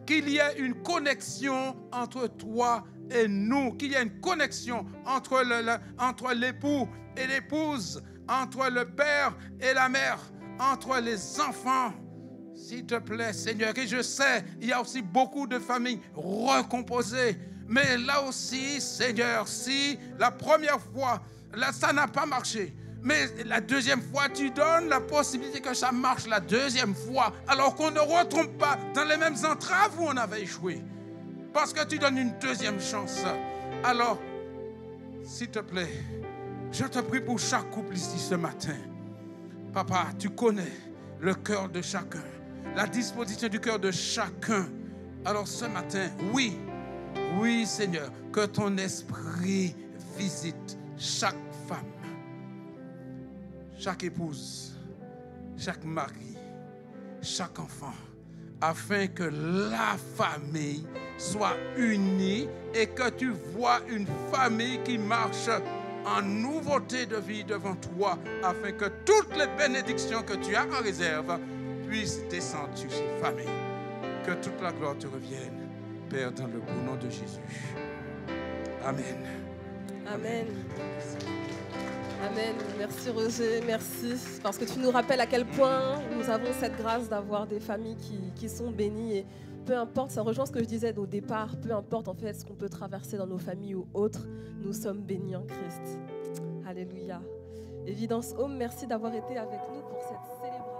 Qu'il y ait une connexion entre toi et nous. Qu'il y ait une connexion entre l'époux et l'épouse, entre le père et la mère, entre les enfants. S'il te plaît, Seigneur, et je sais, il y a aussi beaucoup de familles recomposées. Mais là aussi, Seigneur, si la première fois, là, ça n'a pas marché, mais la deuxième fois, tu donnes la possibilité que ça marche la deuxième fois, alors qu'on ne retombe pas dans les mêmes entraves où on avait échoué. Parce que tu donnes une deuxième chance. Alors, s'il te plaît, je te prie pour chaque couple ici ce matin. Papa, tu connais le cœur de chacun, la disposition du cœur de chacun. Alors ce matin, oui, Seigneur, que ton esprit visite chaque femme, chaque épouse, chaque mari, chaque enfant, afin que la famille soit unie et que tu vois une famille qui marche en nouveauté de vie devant toi, afin que toutes les bénédictions que tu as en réserve puissent descendre sur ces familles. Que toute la gloire te revienne, Père, dans le beau nom de Jésus. Amen. Amen. Amen. Merci Roger, merci. Parce que tu nous rappelles à quel point nous avons cette grâce d'avoir des familles qui sont bénies. Et peu importe, ça rejoint ce que je disais au départ, peu importe en fait ce qu'on peut traverser dans nos familles ou autres, nous sommes bénis en Christ. Alléluia. Évidence Home, merci d'avoir été avec nous pour cette célébration.